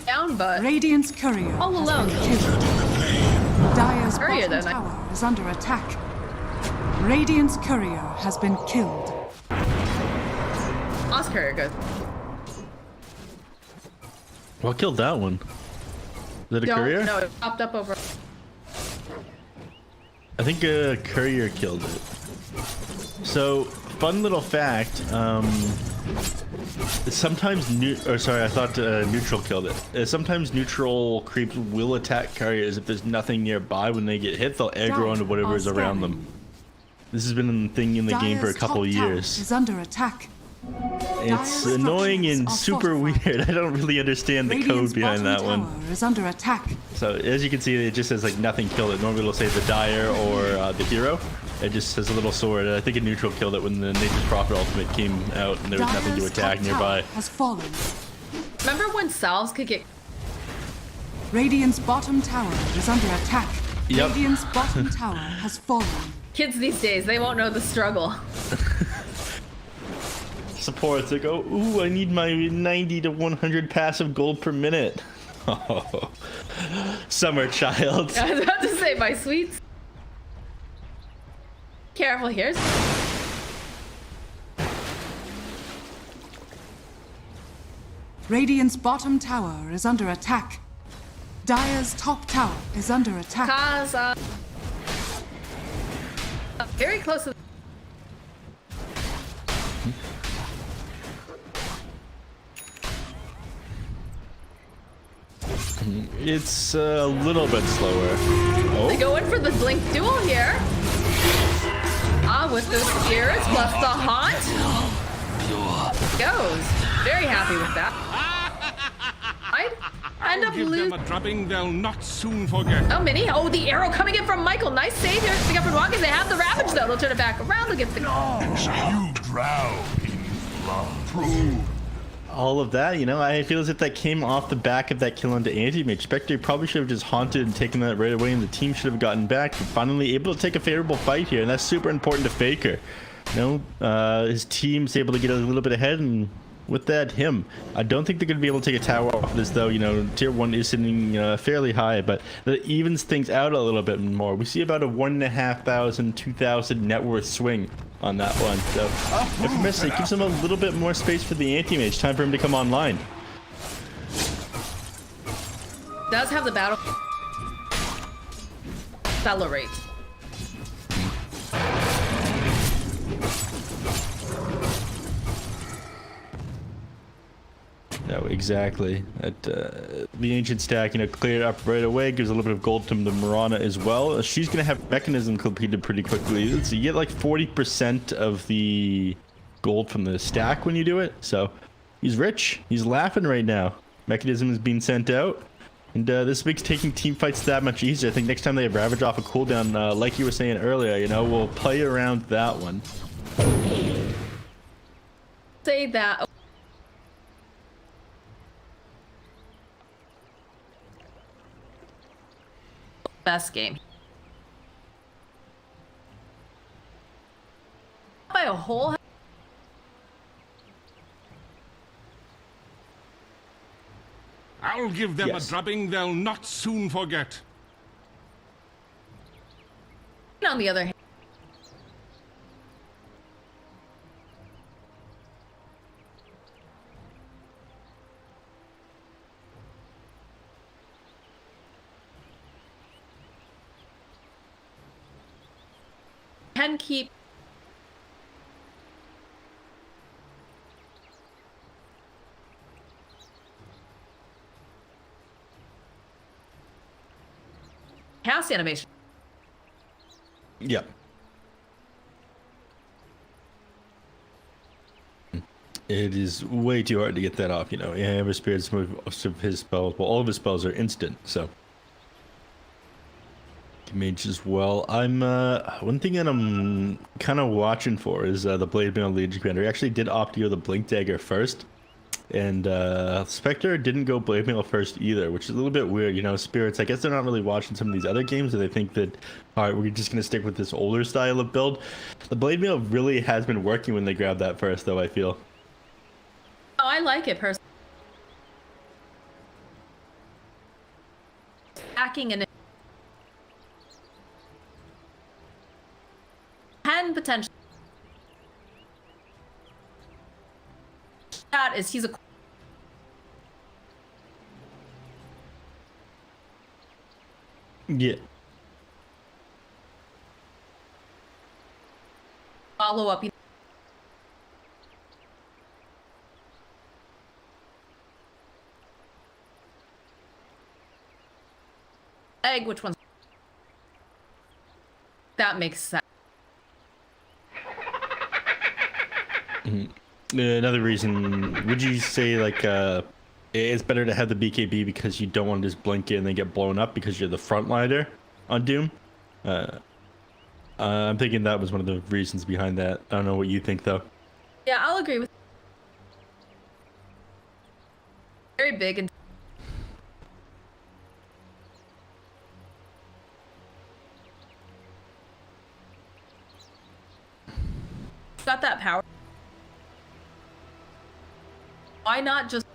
Down, but Radiant's courier all has alone. been killed. Dire's Courier, bottom though, tower is under attack. Radiant's courier has been killed. Oscar goes. What killed that one? Is it a courier? No, it popped up over. I think a courier killed it. So, fun little fact. Sometimes I thought neutral killed it. Sometimes neutral creeps will attack couriers if there's nothing nearby. When they get hit, they'll aggro onto whatever is around them. This has been a thing in the game for a Dire's couple top tower years. is under attack. It's Dire's annoying and structures are super fortified. weird. I don't really understand the Radiant's code behind that bottom one. tower is under attack. So as you can see, it just says like nothing killed it. Normally it'll say the Dire or the hero. It just says a little sword. I think a neutral killed it when the Nature's Prophet ultimate came out and there was nothing to Dire's attack top nearby. tower has fallen. Remember when salves could get Radiant's bottom tower is under attack. Yep. Radiant's bottom tower has fallen. kids these days? They won't know the struggle. Supports that go, ooh, I need my 90 to 100 passive gold per minute. Oh, summer child. I was about to say, my sweets. Careful here. Radiant's bottom tower is under attack. Dire's top tower is under attack. Cause, very close to. It's a little bit slower. They Oh, go in for the blink duel here. Aw, with the spirits plus the haunt. Goes. Very happy with that. I end up Give losing. them a drubbing they'll not soon forget. Oh, Minnie. Oh, the arrow coming in from Michael. Nice save here. Pick up for Walkers. They have the Ravage, though. They'll turn it back around. They'll get the... You drown in blood. Prove. All of that, you know, I feel as if that came off the back of that kill onto Anti-Mage. Spectre probably should have just haunted and taken that right away, and the team should have gotten back. But finally able to take a favorable fight here, and that's super important to Faker. You know, his team's able to get a little bit ahead, and with that, him. I don't think they're going to be able to take a tower off of this, though. You know, tier 1 is sitting fairly high, but that evens things out a little bit more. We see about a 1,500, 2,000 net worth swing on that one. So, if you miss it, gives him a little bit more space for the anti-mage. Time for him to come online. Does have the battle accelerate. No, exactly. The ancient stack, you know, cleared up right away. Gives a little bit of gold to the Mirana as well. She's gonna have mechanism completed pretty quickly. So you get like 40% of the gold from the stack when you do it. So he's rich. He's laughing right now. Mechanism is being sent out, and this makes taking team fights that much easier. I think next time they have Ravage off a cooldown, like you were saying earlier, you know, we'll play around that one. Say that. Best game. By a whole. I'll give them Yes. a drubbing they'll not soon forget. On the other hand. Can keep cast animation. Yep. It is way too hard to get that off, you know. Yeah, every spirit's most of his spells, well, all of his spells are instant, so. Mage as well. I'm one thing that I'm kind of watching for is the Blade Mail Legion Commander. He actually did opt to go the Blink Dagger first, and Spectre didn't go Blade Mail first either, which is a little bit weird. You know, spirits, I guess they're not really watching some of these other games, and they think that, all right, we're just gonna stick with this older style of build. The Blade Mail really has been working when they grab that first, though. I feel. Oh, I like it personally. Hacking and can potentially. That is, he's a. Yeah. Follow up. Egg, which one's? That makes sense. Another reason, would you say like it's better to have the BKB because you don't want to just blink it and then get blown up because you're the frontliner on Doom? I'm thinking that was one of the reasons behind that. I don't know what you think though. Yeah, I'll agree with. Very big and. Got that power. Why not just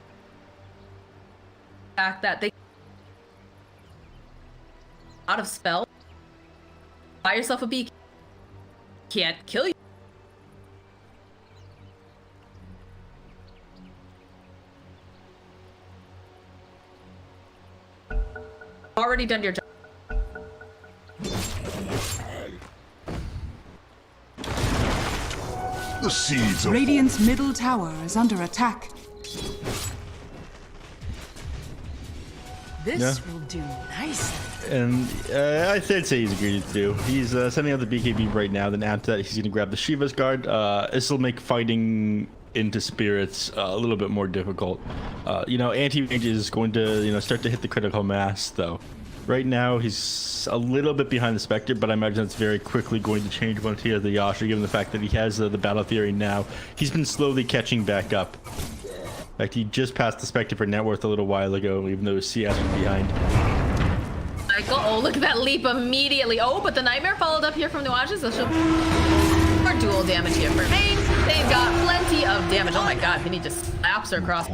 fact that they out of spell? Buy yourself a beak. Can't kill you. Already done your job. The seeds of Radiant's middle tower is under attack. This will do nicely. And I'd say he's agreed to do. He's sending out the BKB right now. Then after that, he's going to grab the Shiva's guard. This will make fighting into spirits a little bit more difficult. Anti-mage is going to start to hit the critical mass though. Right now, he's a little bit behind the Spectre, but I imagine that's very quickly going to change once he has the Yasha, given the fact that he has the Battle Theory now. He's been slowly catching back up. In fact, he just passed the Spectre for net worth a little while ago, even though CS was behind. Michael, oh, look at that leap immediately. Oh, but the Nightmare followed up here from the Watches. So she'll more dual damage here for Pain. They've got plenty of damage. Oh my god, Vinny just slaps her across.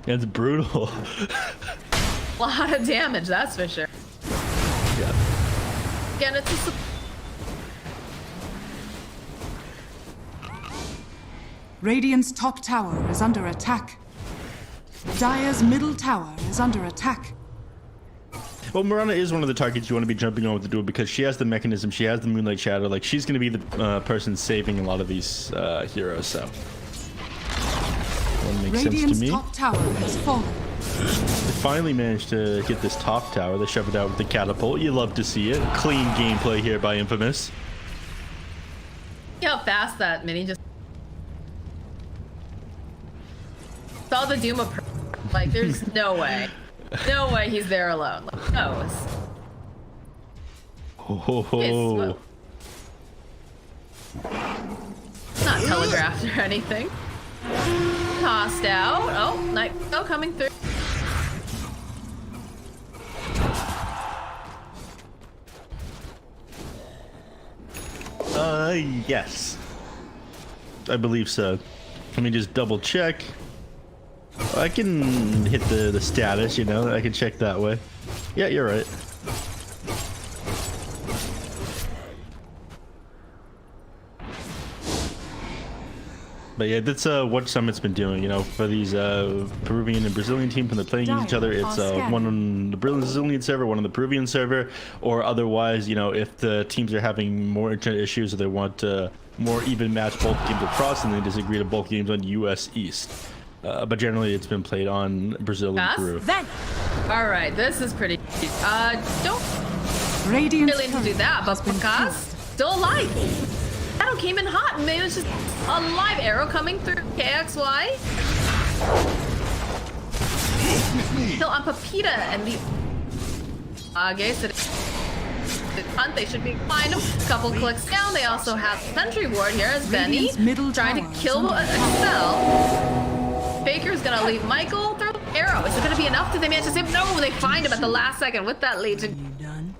It's brutal. A lot of damage, that's for sure. Yeah. Again, it's a... Radiant's top tower is under attack. Dire's middle tower is under attack. Well, Mirana is one of the targets you want to be jumping on with the duel because she has the mechanism, she has the Moonlight Shadow. Like, she's going to be the person saving a lot of these heroes, so. That makes sense to Radiant's me. top tower has fallen. They finally managed to get this top tower. They shove it out with the catapult. You love to see it. Clean gameplay here by Infamous. See how fast that Mini just... saw the Doom of... Like, there's no way. No way he's there alone. Like, no. Oh. It's not telegraphed or anything. Tossed out. Oh, Night coming through. Yes. I believe so. Let me just double check. I can hit the status, I can check that way. Yeah, you're right. But yeah, that's what Summit's been doing, for these Peruvian and Brazilian teams when they're playing against each other. It's one on the Brazilian server, one on the Peruvian server, or otherwise, if the teams are having more internet issues or they want more even match both games across, and they disagree to both games on US East. But generally, it's been played on Brazil and Peru. All right, this is pretty. Don't Radiant really need to do that, but Picasso still alive. Shadow came in hot, and maybe it's just a live arrow coming through KXY. Still on Pepita and the so the hunt, they should be fine. A couple clicks down. They also have Sentry Ward here as Benny trying to kill Excel. Faker's gonna leave Michael through the arrow. Is it gonna be enough? Did they manage to save? No, they find him at the last second with that Legion. You done?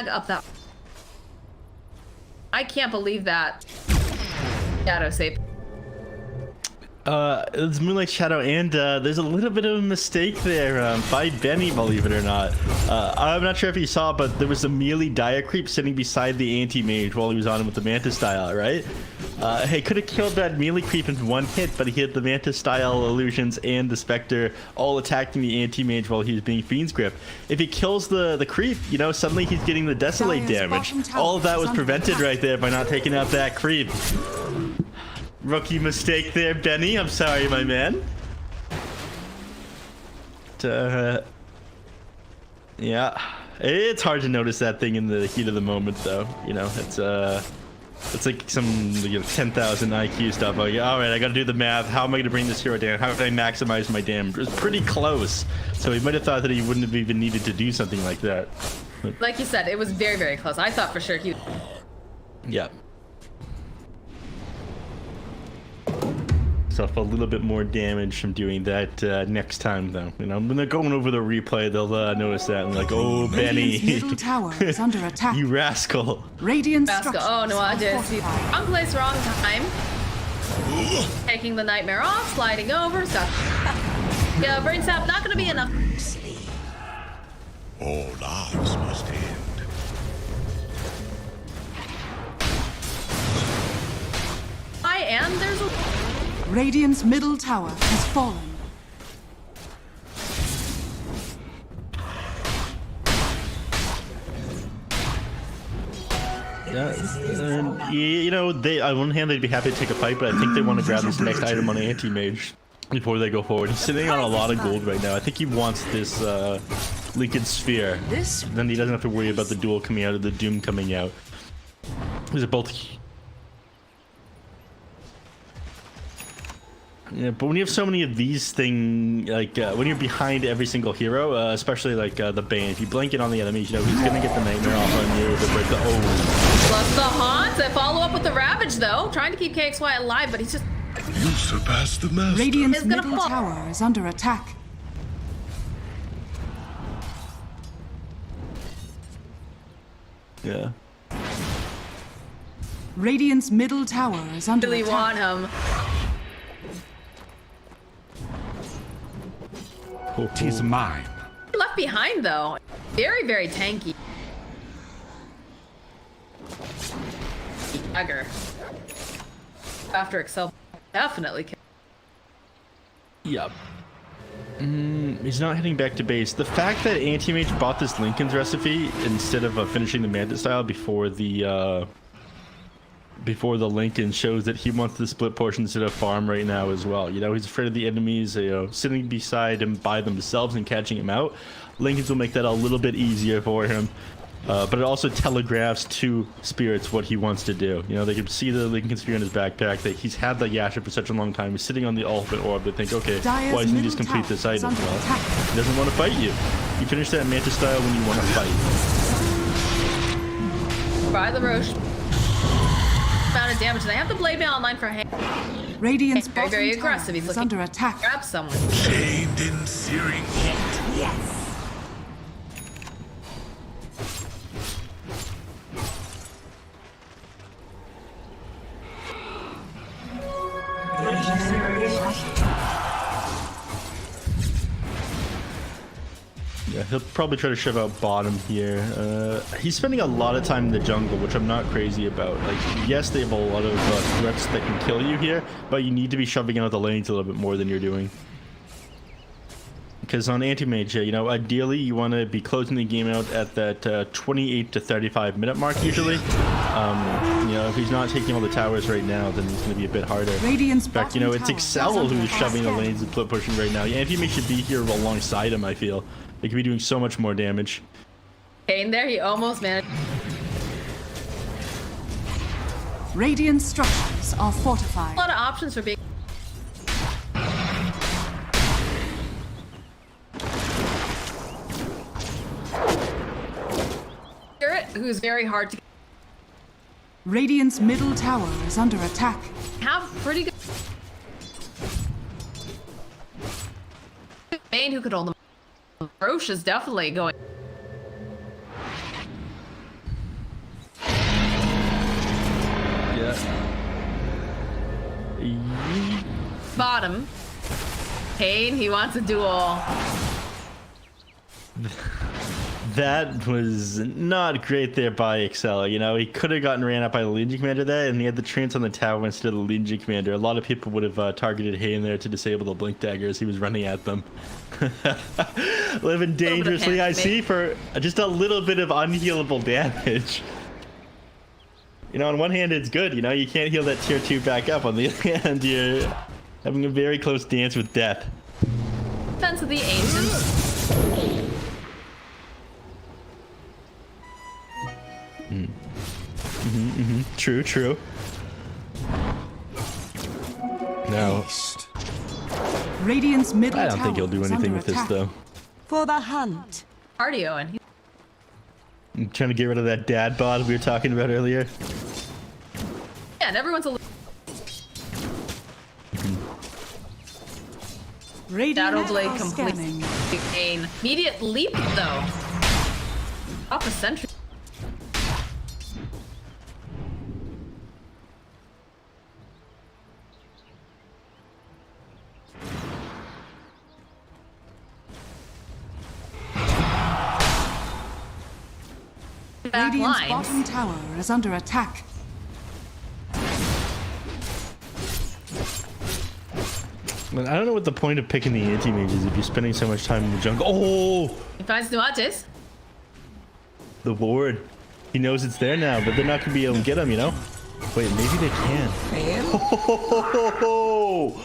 Up that. I can't believe that. Shadow save. It's Moonlight Shadow, and there's a little bit of a mistake there by Benny, believe it or not. I'm not sure if you saw, but there was a melee Dire Creep sitting beside the anti-mage while he was on him with the Mantis style, right? He could have killed that melee creep in one hit, but he hit the Mantis style illusions and the Spectre all attacking the anti-mage while he was being Fiend's Grip. If he kills the creep, suddenly he's getting the Desolate damage. All of that was prevented right there by not taking out that creep. Rookie mistake there, Benny. I'm sorry, my man. Yeah, it's hard to notice that thing in the heat of the moment, though. It's like some 10,000 IQ stuff. Like, all right, I got to do the math. How am I going to bring this hero down? How can I maximize my damage? It was pretty close, so he might have thought that he wouldn't have even needed to do something like that. Like you said, it was very, very close. I thought for sure he. Yeah. So a little bit more damage from doing that next time, though. When they're going over the replay, they'll notice that and like, oh, Benny, middle tower is under attack. You rascal. Radiant Rascal. Oh no, I did see. Wrong place, wrong time. Taking the Nightmare off, sliding over, stuff. Yeah, Brain Sap not gonna be enough. All lives must end. And there's a. Radiant's middle tower has fallen. They on one hand they'd be happy to take a fight, but I think they want to grab this next item on Anti-Mage. before they go forward. He's sitting on a lot of gold right now. I think he wants this Lincoln Sphere. Then he doesn't have to worry about the duel coming out or the Doom coming out. These are both... Yeah, but when you have so many of these things, like when you're behind every single hero, especially like the Bane, if you blanket on the enemies, you know, he's gonna get the Nightmare off on you, the break the Plus the Haunt. They follow up with the Ravage though, trying to keep KXY alive, but he's just... You surpassed the master. Radiant's It's gonna middle fall. tower is under attack. Yeah. Radiant's middle tower is under Really attack. want him. Tis mine. Left behind though. Very, very tanky. Dagger. After Excel. Definitely. Yep. He's not heading back to base. The fact that Anti-Mage bought this Lincoln's recipe instead of finishing the Mantis style before the Lincoln shows that he wants the split portion instead of farm right now as well. You know, he's afraid of the enemies, you know, sitting beside him by themselves and catching him out. Lincolns will make that a little bit easier for him. But it also telegraphs to spirits what he wants to do. You know, they can see the Lincoln Sphere in his backpack, that he's had the Yasha for such a long time. He's sitting on the ultimate orb. They think, okay, Dyer's why doesn't he middle just complete this tower is item? under Well, attack. he doesn't want to fight you. You finish that Mantis style when you want to fight. By the Roche. Amount of damage. They have the Blade Mail online for him. Radiant's Very, very bottom aggressive. tower He's is looking under attack. grab someone. Chained in searing heat. Yes. Yeah, he'll probably try to shove out bottom here. He's spending a lot of time in the jungle, which I'm not crazy about. Like, yes, they have a lot of threats that can kill you here, but you need to be shoving out the lanes a little bit more than you're doing. Because on Anti-Mage, you know, ideally you want to be closing the game out at that 28 to 35 minute mark usually. You know, if he's not taking all the towers right now, then it's going to be a bit harder. Radiant's In fact, you know, it's bottom Excel tower is who's under shoving the attack. lanes and split pushing right now. Anti-Mage should be here alongside him, I feel. They could be doing so much more damage. Kane there, he almost managed. Radiant structures are fortified. A lot of options for being. Spirit, who's very hard to Radiant's middle tower is under attack. have pretty good. Bane who could hold them. Roche is definitely going. Yeah. Bottom. Kane, he wants a duel. That was not great there by Excel. You know, he could have gotten ran out by the Legion Commander there, and he had the trance on the tower instead of the Legion Commander. A lot of people would have targeted Hayne there to disable the Blink Dagger as he was running at them. Living dangerously, I see, for just a little bit of unhealable damage. You know, on one hand, it's good. You know, you can't heal that tier 2 back up. On the other hand, you're having a very close dance with death. Defense of the Ancients. True, true. No, Radiant's middle I tower don't think he'll do is anything under with this, attack. though. For the hunt. Cardio, and I'm trying to get rid of that dad bod we were talking about earlier. yeah, and everyone's a Radiant Shadow Blade are complete. scanning. Kane. Immediate leap though. Off a sentry. Back Radiant's lines. bottom tower is under attack. I don't know what the point of picking the anti-mage is if you're spending so much time in the jungle. Oh! He finds nuances. The ward. He knows it's there now, but they're not going to be able to get him, you know? Wait, maybe they can.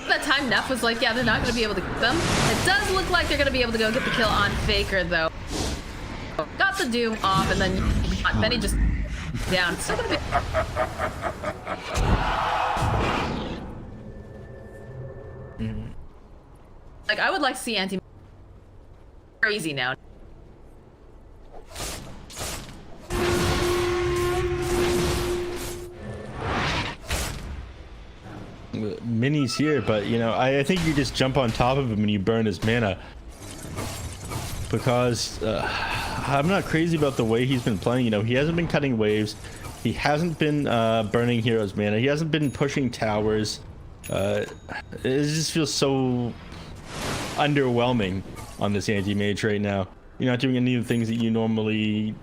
That time Neff was like, yeah, they're not going to be able to get them. It does look like they're going to be able to go get the kill on Faker, though. Got the Doom off, and then Benny just down. It's still going to be... Like, I would like to see anti crazy now. Mini's here, but you know, I think you just jump on top of him and you burn his mana. Because I'm not crazy about the way he's been playing. You know, he hasn't been cutting waves. He hasn't been burning heroes' mana. He hasn't been pushing towers. It just feels so underwhelming on this anti-mage right now. You're not doing any of the things that you normally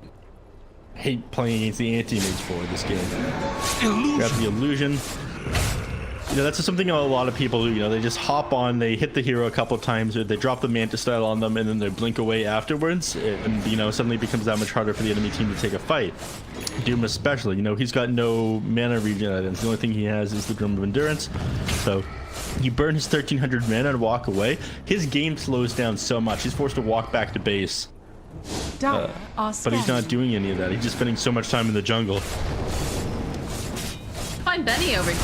hate playing against the anti-mage for this game. Grab the illusion. You know, that's just something a lot of people do. You know, they just hop on, they hit the hero a couple times, or they drop the Manta style on them, and then they blink away afterwards. And, you know, suddenly it becomes that much harder for the enemy team to take a fight. Doom especially, you know, he's got no mana regen items. The only thing he has is the Drum of Endurance. So you burn his 1300 mana and walk away. His game slows down so much. He's forced to walk back to base. But he's not doing any of that. He's just spending so much time in the jungle. Find Benny over here.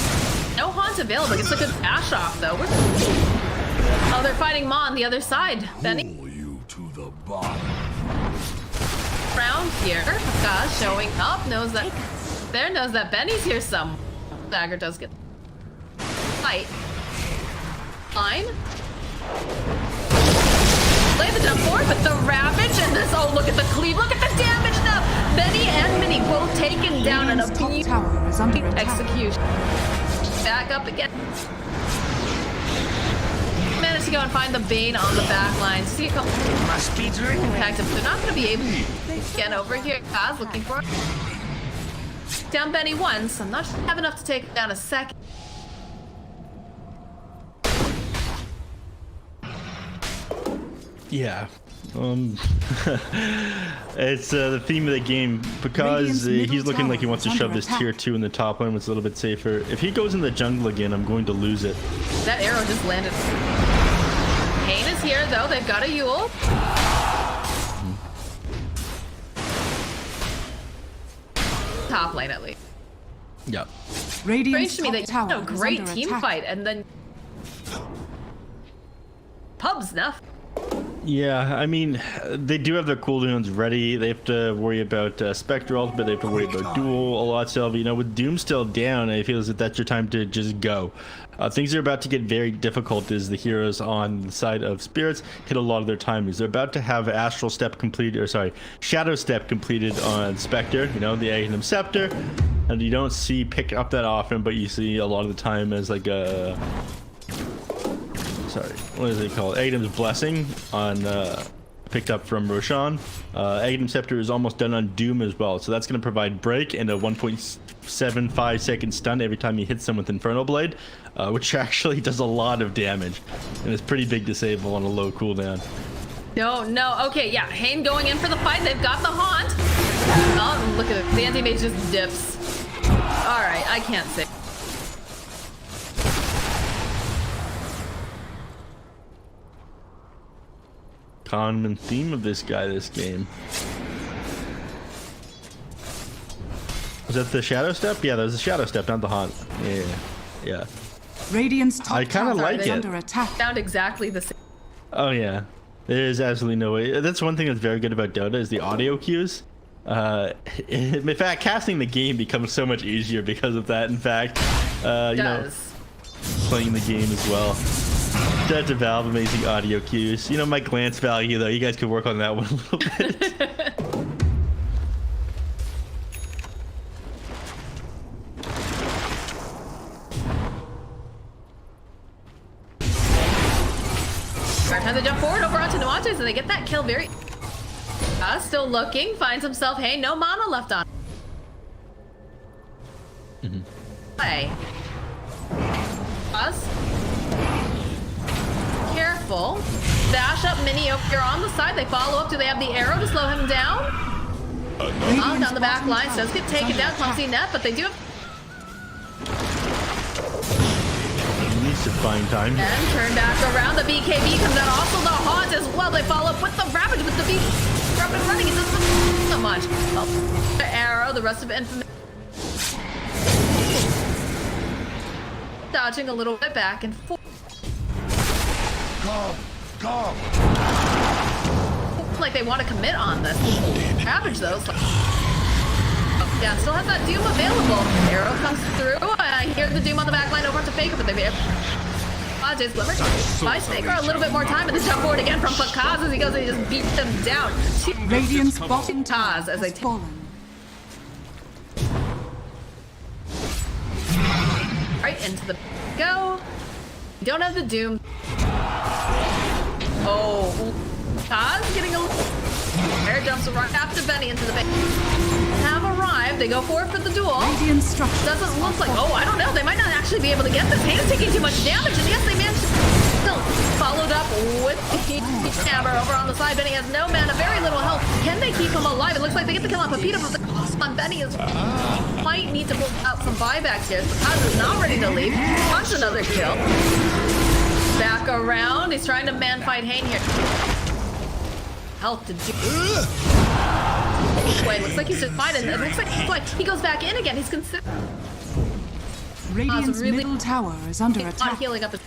No haunt available. It's a good dash off, though. Oh, they're fighting Ma on the other side. Benny. Pull you to the bottom. Round here. Gosh, showing up. Knows that Benny's here some. Dagger does get fight. Fine. Play the jump forward with the Ravage and this. Oh, look at the cleave. Look at the damage now. Benny and Minnie both taken down in a beautiful execution. Back up again. Managed to go and find the Bane on the back line. See a couple Must be dreaming. impact him. They're not going to be able to get over here. Kaz looking for it. Down Benny once. I'm not sure have enough to take him down a second. Yeah. It's the theme of the game because he's looking like he wants to shove this tier 2 in the top lane. It's a little bit safer. If he goes in the jungle again, I'm going to lose it. That arrow just landed. Kane is here though. They've got a Yule. Top lane at least. Yeah. Strange to me that you know, great team fight and then pubs enough. Yeah, I mean, they do have their cooldowns ready. They have to worry about Spectre ultimate. They have to worry about duel a lot still. But, you know, with Doom still down, I feel as if that's your time to just go. Things are about to get very difficult as the heroes on the side of Spirits hit a lot of their timings. They're about to have Astral Step completed, or sorry, Shadow Step completed on Spectre, you know, the Aghanim Scepter. And you don't see pick up that often, but you see a lot of the time as like a... Sorry, what is it called? Aghanim's Blessing on picked up from Roshan. Aghanim Scepter is almost done on Doom as well, so that's going to provide break and a 1.75 second stun every time he hits them with Infernal Blade, which actually does a lot of damage, and it's pretty big disable on a low cooldown. No, okay, yeah, Hane going in for the fight. They've got the haunt. Oh, look at it. The anti-mage just dips. All right, I can't say. Common theme of this guy this game. Was that the Shadow Step? Yeah, that was the Shadow Step, not the Haunt. Yeah. Radiant's top I kind of tower like is it. under attack. Sound exactly the same. Oh yeah, there's absolutely no way. That's one thing that's very good about Dota is the audio cues. In fact, casting the game becomes so much easier because of that. In fact, you know, playing the game as well. Shout out to Valve, amazing audio cues. You know, my glance value though, you guys could work on that one a little bit. Time to jump forward over onto Nuantes and they get that kill very... still looking, finds himself, hey, no mana left on. Hey. Us. Careful. Dash up Mini over here on the side. They follow up. Do they have the arrow to slow him down? Down the back line. Does get taken down. Clumsy net, but they do have just buying time. And turn back around. The BKB comes out. Also the haunt as well. They follow up with the Ravage with the B. Up and running. It doesn't so much. Oh, the arrow. The rest of Infamous. Dodging a little bit back and forth. Come. Like they want to commit on this. Ravage though. So yeah, still has that Doom available. Arrow comes through. I hear the Doom on the back line over to Faker, but they made it. Jay's Glimmer. Buys Faker a little bit more time, and the jump forward again from Pakaz as he goes and he just beats them down. Radiant's bottom tower Taz as they has fallen. Right into the go. You don't have the Doom. Oh, Taz getting a air jumps right after Benny into the base. Have arrived. They go forward for the duel. Radiant structure Doesn't look like. Oh, I don't know. They might not actually be able to get this. Hayden's taking too much damage, and yes, they managed to. Still followed up with the stabber over on the side. Benny has no mana, very little health. Can they keep him alive? It looks like they get the kill on Pepita, but the on Benny is might need to pull out some buybacks here. Kaz is not ready to leave. Wants another kill. Back around. He's trying to man fight Hayne here. Health to do. Wait, looks like he's just fighting. It looks like he goes back in again. He's considered. Radiant's really middle tower is under not attack. healing up his.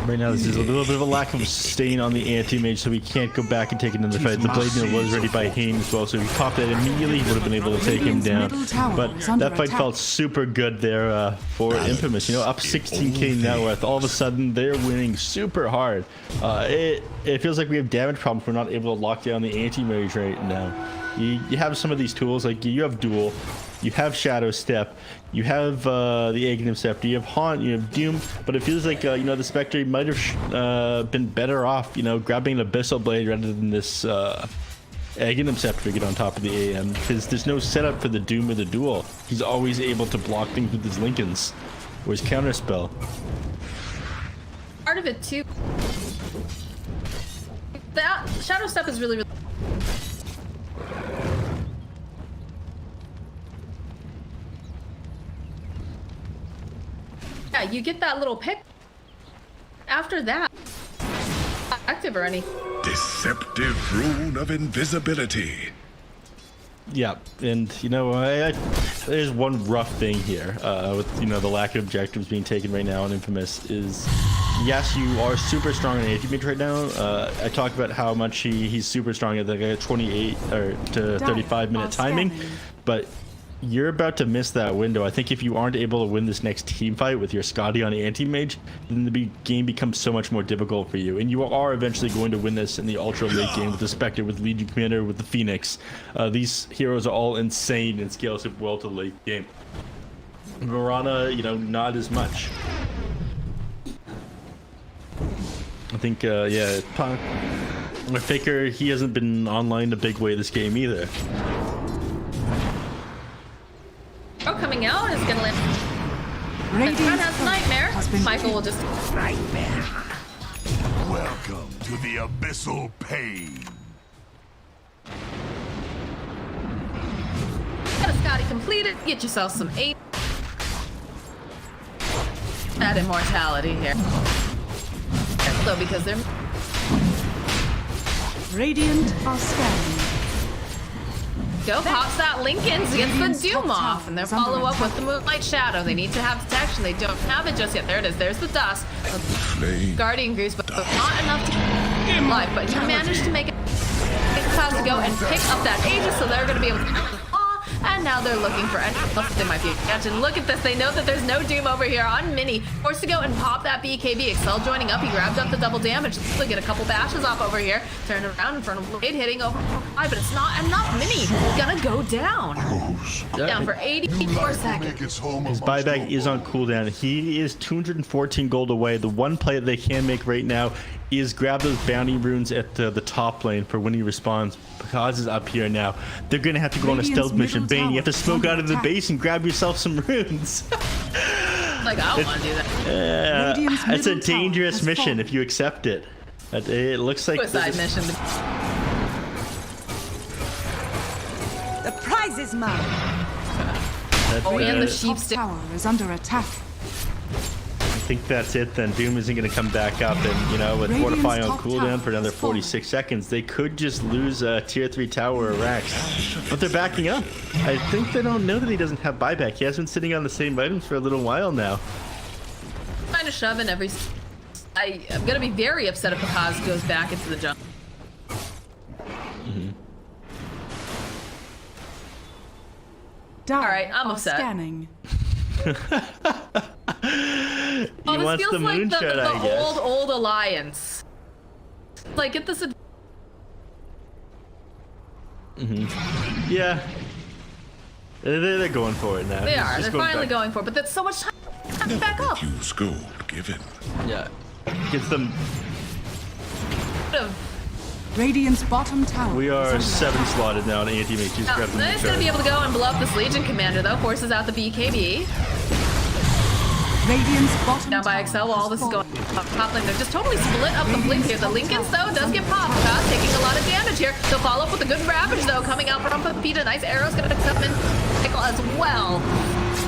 Right now, this is a little bit of a lack of sustain on the anti-mage, so we can't go back and take another fight. The blade mill was ready by Hayne as well, so if he popped that immediately, he would have been able to take him down. But that fight felt super good there for Infamous. You know, up 16k net worth. All of a sudden, they're winning super hard. It feels like we have damage problems. We're not able to lock down the anti-mage right now. You have some of these tools, like you have Duel, you have Shadow Step, you have the Aghanim Scepter, you have Haunt, you have Doom, but it feels like, you know, the Spectre might have been better off, you know, grabbing an Abyssal Blade rather than this Aghanim Scepter to get on top of the AM, because there's no setup for the Doom or the Duel. He's always able to block things with his Lincolns or his Counterspell. Part of it too. That Shadow Step is really. Yeah, you get that little pick. After that, active or any. Deceptive rune of invisibility. Yeah, and you know, there's one rough thing here with, you know, the lack of objectives being taken right now on Infamous is, yes, you are super strong on anti-mage right now. I talked about how much he's super strong at like 28 or to 35 minute timing, but you're about to miss that window. I think if you aren't able to win this next team fight with your Scotty on anti-mage, then the game becomes so much more difficult for you. And you are eventually going to win this in the ultra late game with the Spectre, with Legion Commander, with the Phoenix. These heroes are all insane and scale super well to the late game. Mirana, you know, not as much. I think, yeah, Faker, he hasn't been online a big way this game either. Coming out is gonna land. Radiant has Nightmare. Michael will just. Nightmare. Welcome to the abyssal pain. Got a Scotty completed. Get yourself some 8. Add immortality here. So because they're. Radiant are scanning. Go pops that Lincoln's against the Doom off, and their follow up with the Moonlight Shadow. They need to have detection. They don't have it just yet. There it is. There's the dust. Guardian Grease, but not enough to live. But you managed to make it. Clouds to go and pick up that Aegis, so they're going to be able to. And now they're looking for anything else they might be catching. Look at this. They know that there's no Doom over here on Mini. Forced to go and pop that BKB. Excel joining up. He grabbed up the double damage. They'll get a couple bashes off over here. Turn around in front of Blade, hitting over 5, but it's not enough. Mini gonna go down. Down for 84 seconds. His buyback is on cooldown. He is 214 gold away. The one play that they can make right now is grab those bounty runes at the top lane for when he responds. Because is up here now. They're gonna have to go on a stealth mission. Bane, you have to smoke out of the base and grab yourself some runes. Like, I don't want to do that. It's a dangerous mission if you accept it. It looks like suicide mission. is mine. That's Oh, and the gonna- sheep Top stick. tower is under attack. I think that's it then. Doom isn't going to come back up, and you know, with Radiant's fortifying on top cooldown tower for another has fallen. 46 seconds, they could just lose a tier 3 tower or Rax. But they're backing up. I think they don't know that he doesn't have buyback. He has been sitting on the same items for a little while now. Trying to shove in every. I'm gonna be very upset if Paz goes back into the jungle. Dire Alright, I'm are upset. Scanning. He Oh, this wants feels the like moonshot, the I guess. old alliance. Like, get this. Yeah. They're going for it now. They He's are. just They're finally back. going for it, but that's so much time to back up. Use gold given. Yeah. Gets them. Radiant's bottom tower. We is are under 7 attack. slotted now on anti-mage. He's grabbed the It's gonna be able to go and blow up this Legion commander though. Forces out the BKB. Radiant's bottom Down by tower Excel while all has this is going fallen. on. Top lane, they're just totally split up the blink here. The Lincolns though does get popped. Paz taking a lot of damage here. They'll follow up with a good ravage though coming out from Pepita. Nice arrow's gonna come in Pickle as well.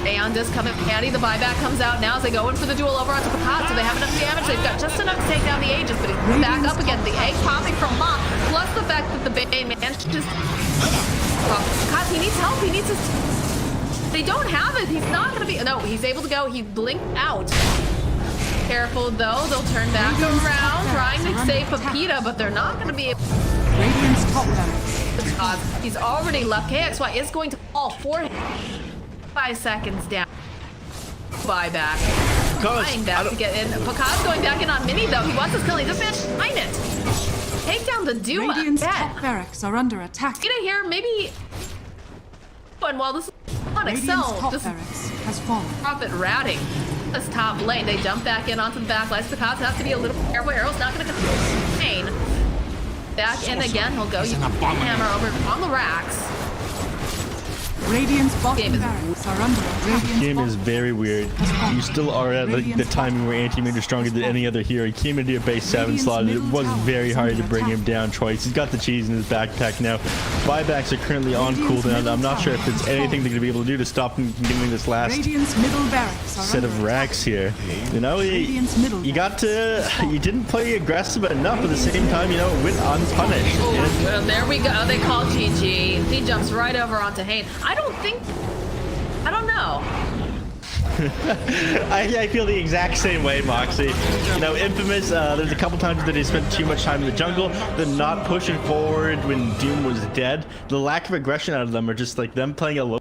Aeon does come in handy. The buyback comes out now as they go in for the duel over onto Picard. So they have enough damage. They've got just enough to take down the Aegis, but he's back up again. The egg popping from Ma, plus the fact that the Bay managed to just. Picard, he needs help. He needs his. They don't have it. He's not going to be. No, he's able to go. He blinked out. Careful though. They'll turn back around, trying to save Pepita, but they're not going to be able. Radiant's top barracks. He's already left. KXY is going to fall for him. 5 seconds down. Buyback. Trying back to get in. Picard's going back in on Mini though. He wants his kill. He just managed to find it. Take down the Doom. Radiant's top barracks are under attack. Get in here, maybe. And while this is on Radiant's Excel, top just barracks has fallen. profit ratting. This top lane, they jump back in onto the back lines. Picard has to be a little careful. Arrow's not going to contain. Back in again. He'll go. You hammer over on the racks. Radiant's Game bottom is- barracks are under attack. This game is very weird. You still are at like, the timing where anti-mage is stronger than any other hero. He came into your base 7 slot. It was very hard to bring him down twice. He's got the cheese in his backpack now. Buybacks are currently on cooldown. I'm not sure if there's anything they're going to be able to do to stop him from getting this last Radiant's middle barracks are set under of racks here. You know, Radiant's middle you got to, you didn't play aggressive enough. At the same time, you know, it went unpunished. Well, there we go. They call GG. He jumps right over onto Hayne. I don't know. I feel the exact same way, Moxie. You know, Infamous, there's a couple times that they spent too much time in the jungle, them not pushing forward when Doom was dead. The lack of aggression out of them are just like them playing a low.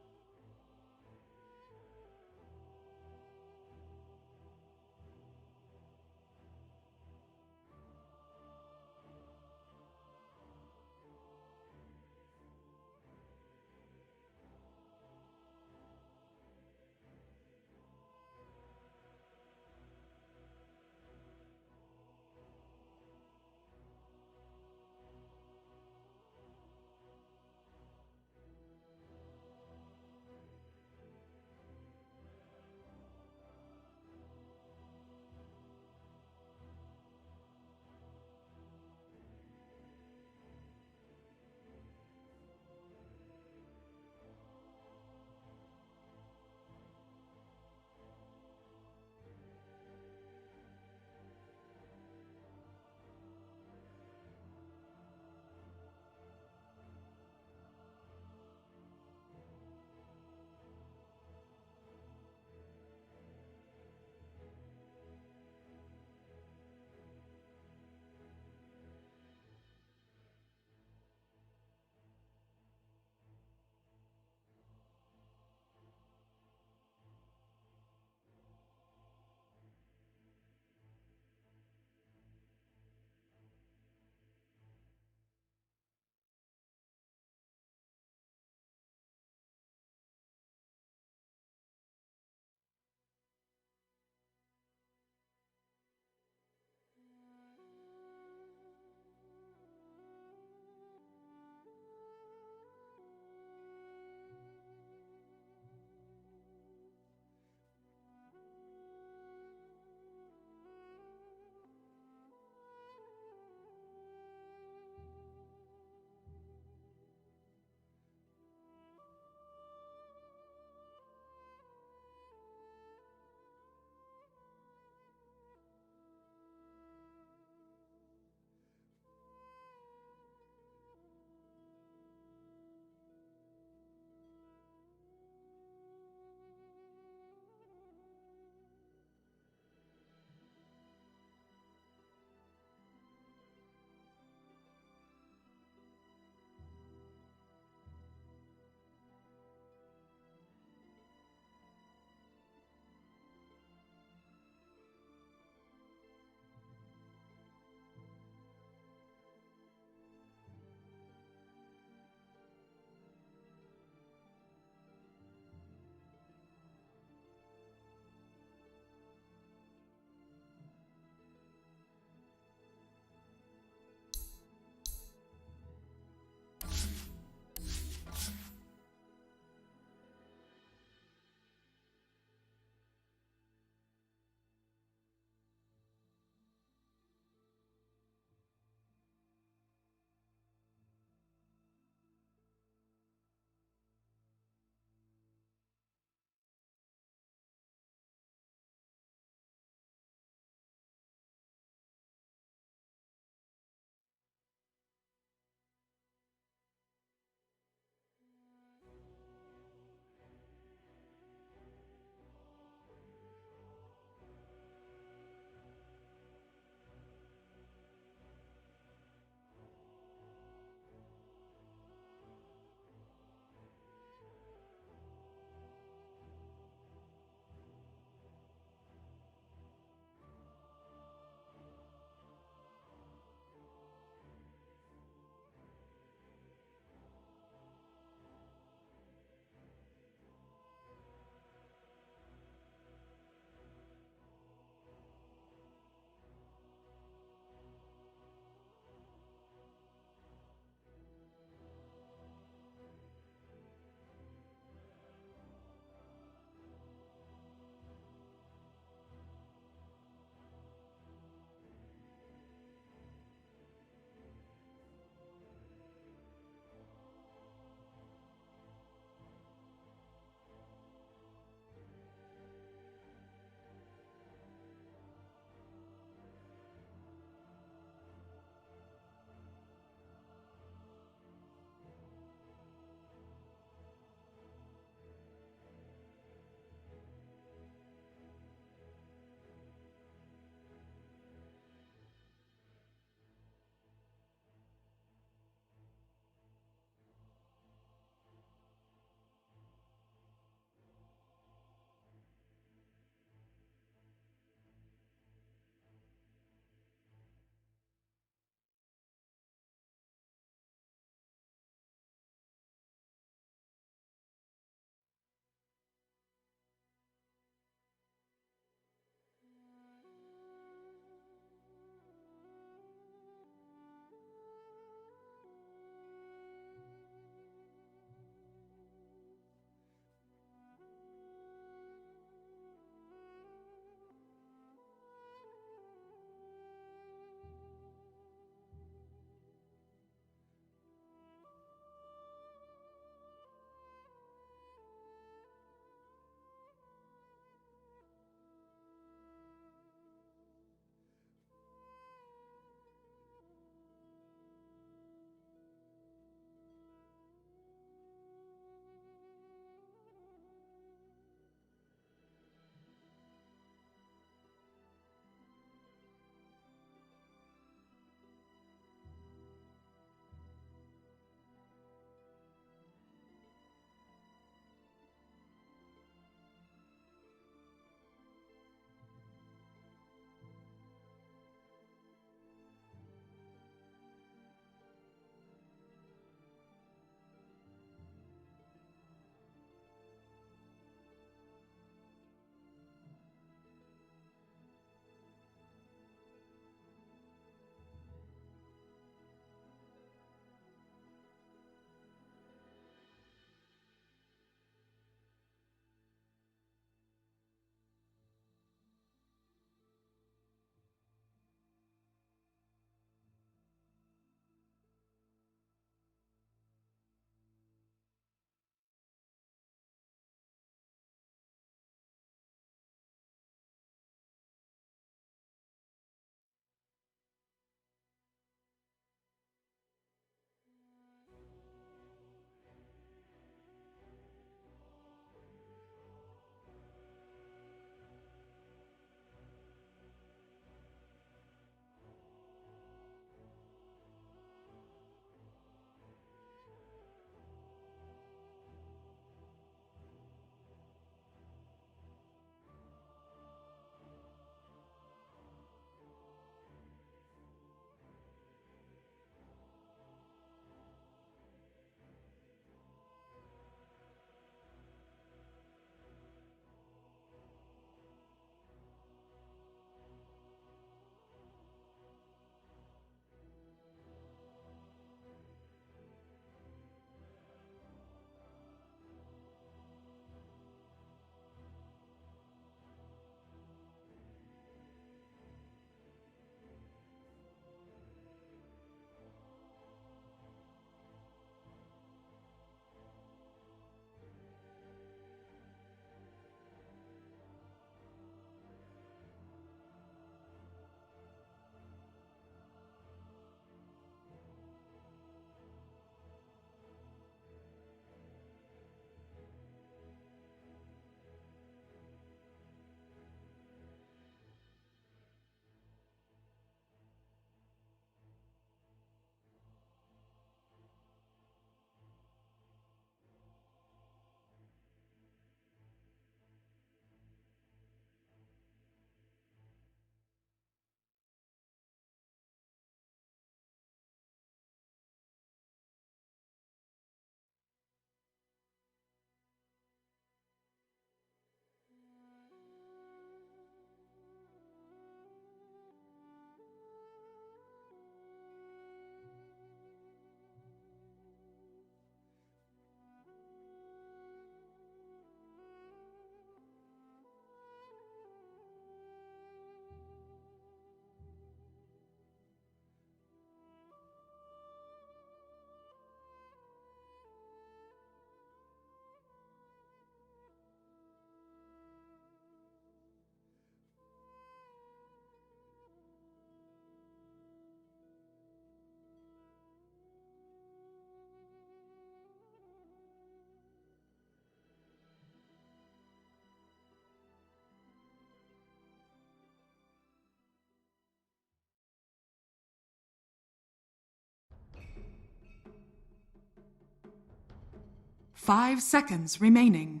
5 seconds remaining.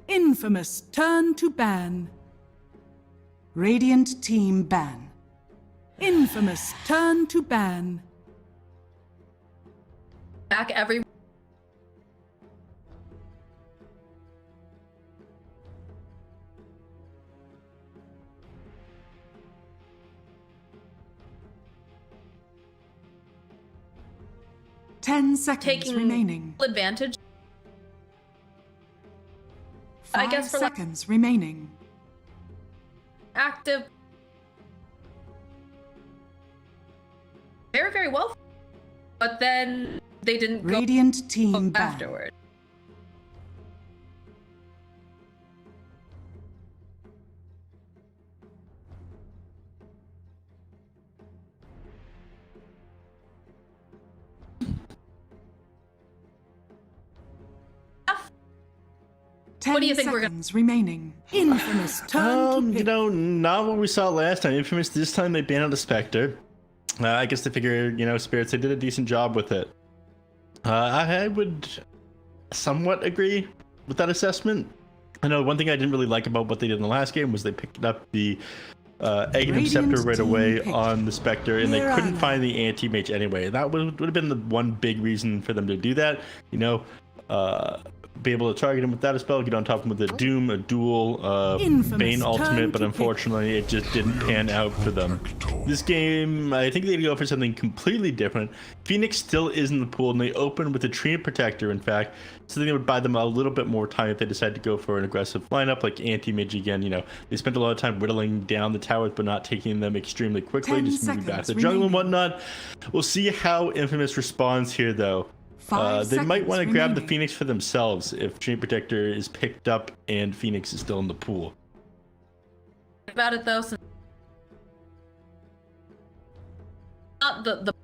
Infamous turn to ban. Radiant team ban. Infamous turn to ban. Back every. Ten seconds Taking remaining. advantage. I 5 guess for seconds remaining. active. Very, very well. But then they didn't go Radiant team ban. afterward. What do you think we're gonna- seconds remaining. Infamous turn to You pick. know, not what we saw last time. Infamous, this time they banned out the Spectre. I guess they figure, you know, Spirits, they did a decent job with it. I would somewhat agree with that assessment. I know one thing I didn't really like about what they did in the last game was they picked up the Aghanim Scepter right away on the Spectre, and they couldn't find the anti-mage anyway. That would have been the one big reason for them to do that. You know, be able to target him without a spell, get on top of him with a Doom, a Duel, Bane ultimate, but unfortunately it just didn't pan out for them. This game, I think they'd go for something completely different. Phoenix still is in the pool, and they open with a Treant Protector, in fact, so they would buy them a little bit more time if they decide to go for an aggressive lineup like anti-mage again. You know, they spent a lot of time whittling down the towers, but not taking them extremely quickly, just moving back to the jungle and whatnot. We'll see how Infamous responds here, though. They might want to grab the Phoenix for themselves if Treant Protector is picked up and Phoenix is still in the pool. About it though, since not the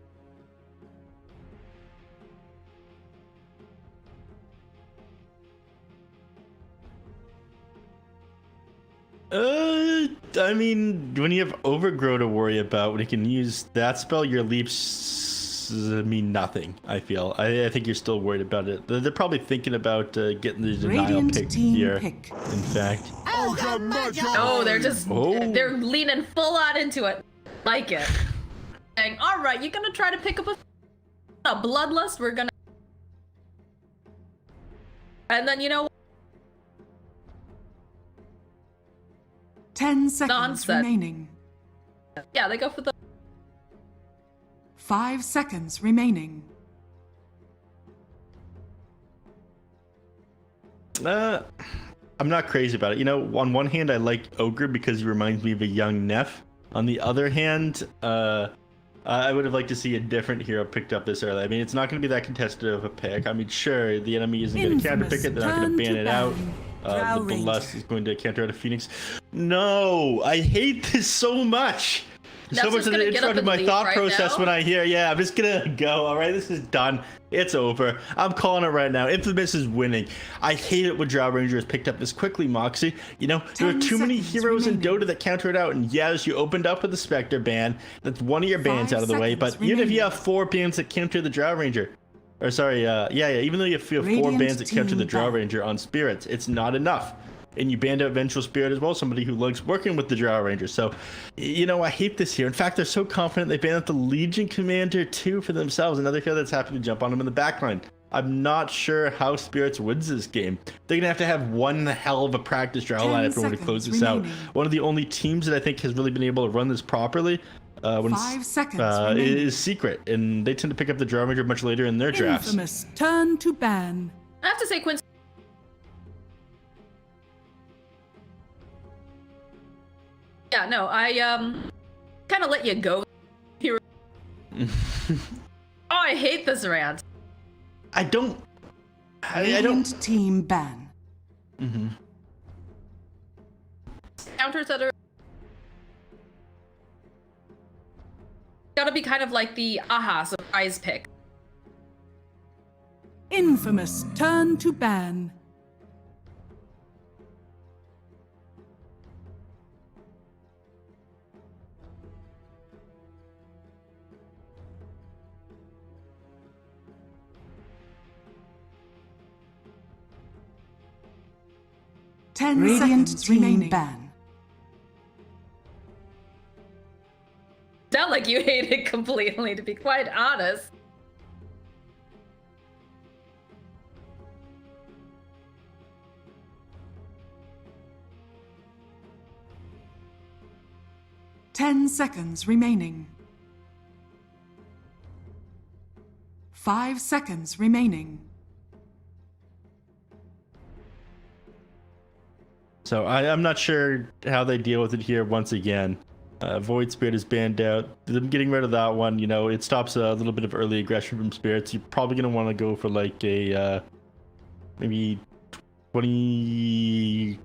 I mean, when you have Overgrow to worry about, when you can use that spell, your leaps mean nothing. I feel. I think you're still worried about it. They're probably thinking about getting the denial pick here. In fact. Oh, they're just they're leaning full on into it, like it. Saying, all right, you're gonna try to pick up a bloodlust. We're gonna, and then you know. 10 seconds Nonsense. remaining. Yeah, they go for the. 5 seconds remaining. I'm not crazy about it. You know, on one hand, I like Ogre because he reminds me of a young Neff. On the other hand, I would have liked to see a different hero picked up this early. I mean, it's not going to be that contested of a pick. I mean, sure, the enemy isn't going to counter pick it. They're not going to ban it out. The Lust is going to counter out a Phoenix. No, I hate this so much. So much that it interrupted my thought process when I hear, yeah, I'm just gonna go. All right, this is done. It's over. I'm calling it right now. Infamous is winning. I hate it when Drow Ranger is picked up this quickly, Moxie. You know, there are too many heroes in Dota that counter it out. And yes, you opened up with the Spectre ban. That's one of your bans out of the way. But even if you have 4 bans that counter the Drow Ranger, or sorry, even though you have 4 bans that counter the Drow Ranger on Spirits, it's not enough. And you banned out Vengeful Spirit as well, somebody who likes working with the Drow Ranger. So, you know, I hate this here. In fact, they're so confident they banned out the Legion Commander too for themselves. Another hero that's happy to jump on them in the backline. I'm not sure how Spirits wins this game. They're going to have one hell of a practice Drow lineup if we want to close this out. One of the only teams that I think has really been able to run this properly when 5 seconds is Secret. And they tend to pick up the Drow Ranger much later in their drafts. Infamous turn to ban. I have to say, Quincy. Yeah, no, I kind of let you go here. Oh, I hate this rant. I don't. Team ban. Counters that are gotta be kind of like the surprise pick. Infamous turn to ban. 10 Radiant seconds remaining. Ban. Sound like you hate it completely, to be quite honest. Ten seconds remaining. 5 seconds remaining. So I'm not sure how they deal with it here once again. Void Spirit is banned out. Them getting rid of that one, you know, it stops a little bit of early aggression from Spirits. You're probably going to want to go for like a maybe 22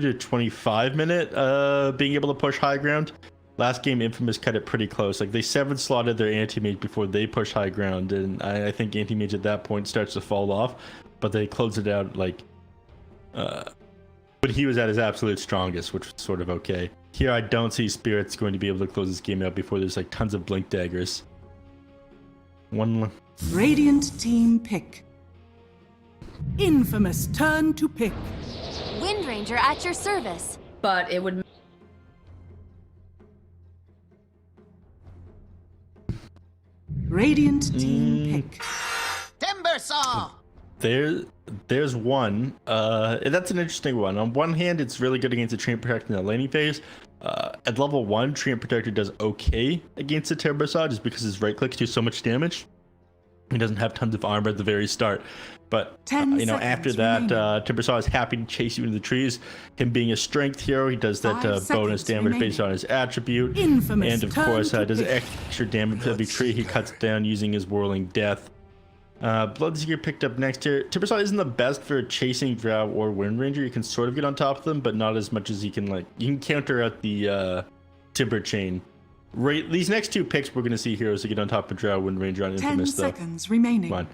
to 25 minute being able to push high ground. Last game, Infamous cut it pretty close. Like, they 7-slotted their anti-mage before they push high ground, and I think anti-mage at that point starts to fall off, but they closed it out, like, when he was at his absolute strongest, which was sort of okay. Here, I don't see Spirits going to be able to close this game out before there's, like, tons of Blink Daggers. Radiant team pick. Infamous turn to pick. Wind Ranger at your service. But it would... Radiant team pick. Timber Saw! There's one. That's an interesting one. On one hand, it's really good against the Treant Protector in the laning phase. At level 1, Treant Protector does okay against the Timber Saw just because his right clicks do so much damage. He doesn't have tons of armor at the very start. But, you know, after that, Timber Saw is happy to chase you into the trees. Him being a strength hero, he does that bonus damage based on his attribute. Infamous and, of course, does extra damage to every tree he cuts down using his Whirling Death. Bloodseeker picked up next here. Timber Saw isn't the best for chasing Drow or Wind Ranger. You can sort of get on top of them, but not as much as you can, like, you can counter out the Timber Chain. Right, these next two picks we're going to see heroes to get on top of Drow, Wind Ranger on Infamous, 10 seconds remaining. Come on.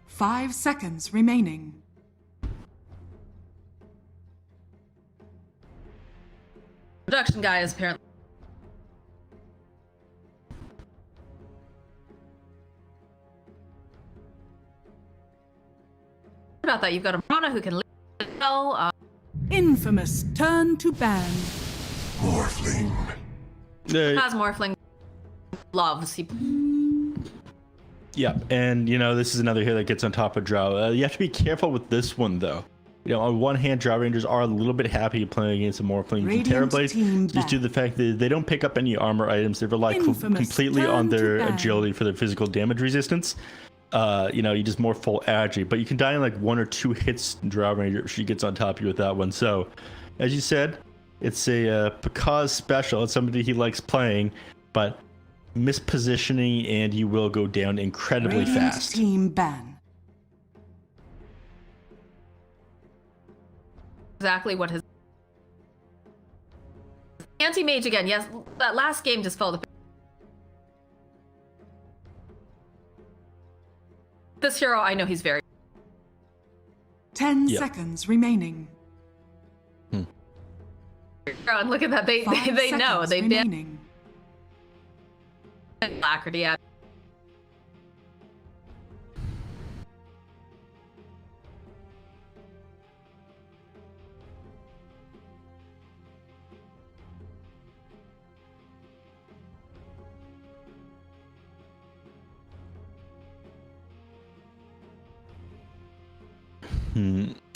5 seconds remaining. Production guy is apparently... About that, you've got a Murana who can lead well. Infamous turn to ban. Morphling. Has Morphling loves. Yeah, and you know, this is another hero that gets on top of Drow. You have to be careful with this one though. You know, on one hand, Drow Rangers are a little bit happy playing against the Morphlings and Terrorblades just due to the fact that they don't pick up any armor items. They rely completely on their agility for their physical damage resistance. You know, you just more full agi, but you can die in like 1 or 2 hits. Drow Ranger, she gets on top of you with that one. So, as you said, it's a Pakaz special. It's somebody he likes playing, but mispositioning and you will go down incredibly fast. Team ban. Exactly what his anti-mage again. Yes, that last game just fell to. This hero, I know he's very... 10 seconds remaining. And look at that, they know. They've been... Alacrity at...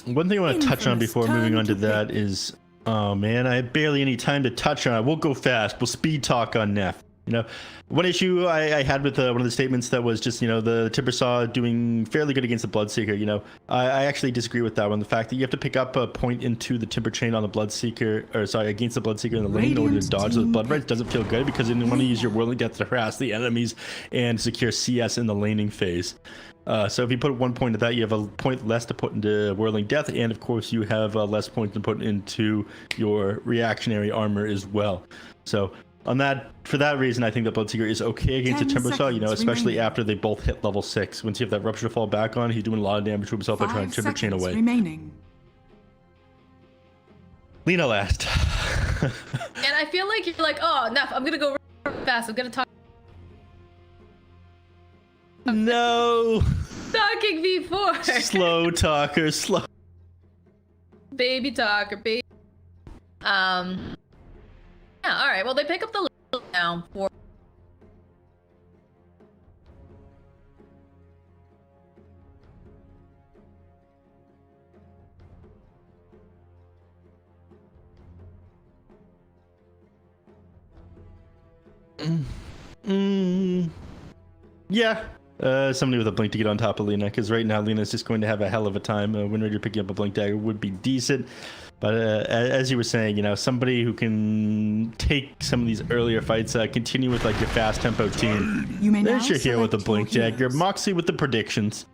One thing I want to touch on before moving on to that is, oh man, I have barely any time to touch on it. We'll go fast. We'll speed talk on Neff. You know, one issue I had with one of the statements that was just, you know, the Timber Saw doing fairly good against the Bloodseeker. You know, I actually disagree with that one. The fact that you have to pick up a point into the Timber Chain on the Bloodseeker, or sorry, against the Bloodseeker in the lane in order to dodge those Blood Rights doesn't feel good because then you want to use your Whirling Death to harass the enemies and secure CS in the laning phase. So if you put 1 point to that, you have a point less to put into Whirling Death, and of course you have less points to put into your reactionary armor as well. So on that, for that reason, I think that Bloodseeker is okay against the Timber Saw, you know, especially after they both hit level 6. Once you have that Rupture to fall back on, he's doing a lot of damage to himself by trying to Timber Chain away. Remaining. Lena last. And I feel like you're like, oh, Neff, I'm gonna go fast. I'm gonna talk. No. Talking before. Slow talker, slow. Baby talker, baby. Yeah, all right. Well, they pick up the now for. Yeah. Somebody with a blink to get on top of Lena, because right now Lena's just going to have a hell of a time. Windranger picking up a blink dagger would be decent, but as you were saying, you know, somebody who can take some of these earlier fights, continue with like your fast tempo team. You may now There's your hero with the blink your dagger, heroes. Moxie with the predictions.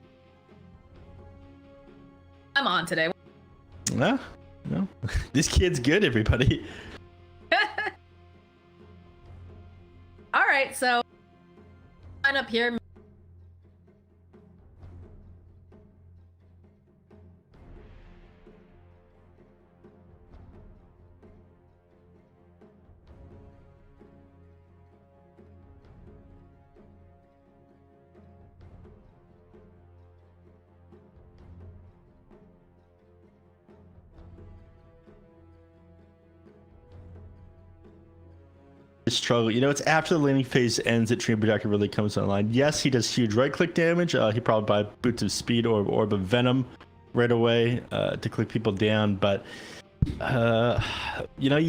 I'm on today. No, this kid's good, everybody. All right, so line up here. Struggle, you know, it's after the laning phase ends that Treant Projector really comes online. Yes, he does huge right click damage. He probably buy boots of speed or orb of venom right away to click people down, but you know,